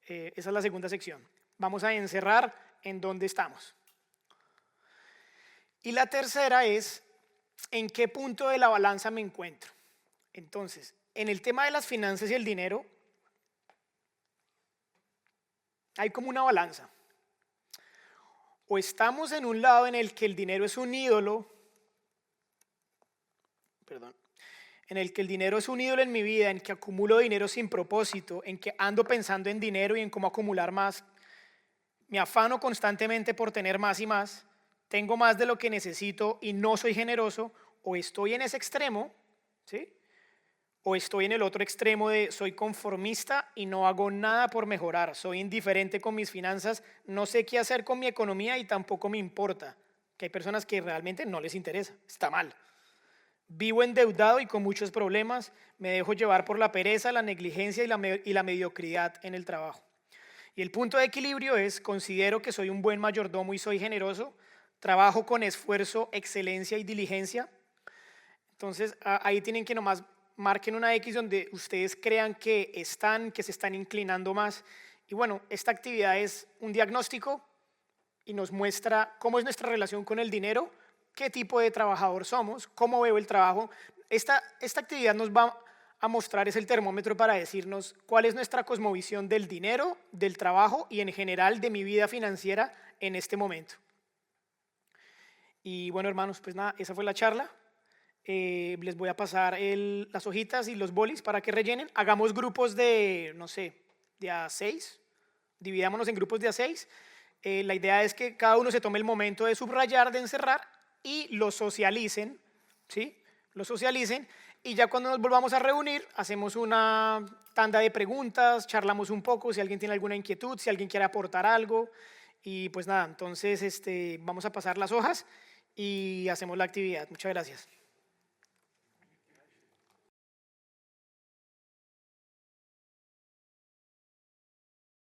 Esa es la segunda sección. Vamos a encerrar en dónde estamos. Y la tercera es en qué punto de la balanza me encuentro. Entonces, en el tema de las finanzas y el dinero, hay como una balanza. O estamos en un lado en el que el dinero es un ídolo, en el que el dinero es un ídolo en mi vida, en que acumulo dinero sin propósito, en que ando pensando en dinero y en cómo acumular más, me afano constantemente por tener más y más, tengo más de lo que necesito y no soy generoso, o estoy en ese extremo, ¿sí? O estoy en el otro extremo de soy conformista y no hago nada por mejorar, soy indiferente con mis finanzas, no sé qué hacer con mi economía y tampoco me importa. Que hay personas que realmente no les interesa, está mal. Vivo endeudado y con muchos problemas, me dejo llevar por la pereza, la negligencia y la mediocridad en el trabajo. Y el punto de equilibrio es, considero que soy un buen mayordomo y soy generoso, trabajo con esfuerzo, excelencia y diligencia. Entonces ahí tienen que nomás marquen una X donde ustedes crean que se están inclinando más. Y bueno, esta actividad es un diagnóstico y nos muestra cómo es nuestra relación con el dinero, qué tipo de trabajador somos, cómo veo el trabajo. Esta actividad nos va a mostrar es el termómetro para decirnos cuál es nuestra cosmovisión del dinero, del trabajo y en general de mi vida financiera en este momento. Y bueno, hermanos, pues nada, esa fue la charla. Les voy a pasar las hojitas y los bolis para que rellenen. Hagamos grupos de, no sé, de a 6. Dividámonos en grupos de a 6. La idea es que cada uno se tome el momento de subrayar, de encerrar y lo socialicen, ¿sí? Lo socialicen y ya cuando nos volvamos a reunir hacemos una tanda de preguntas, charlamos un poco si alguien tiene alguna inquietud, si alguien quiere aportar algo y pues nada, entonces vamos a pasar las hojas y hacemos la actividad. Muchas gracias.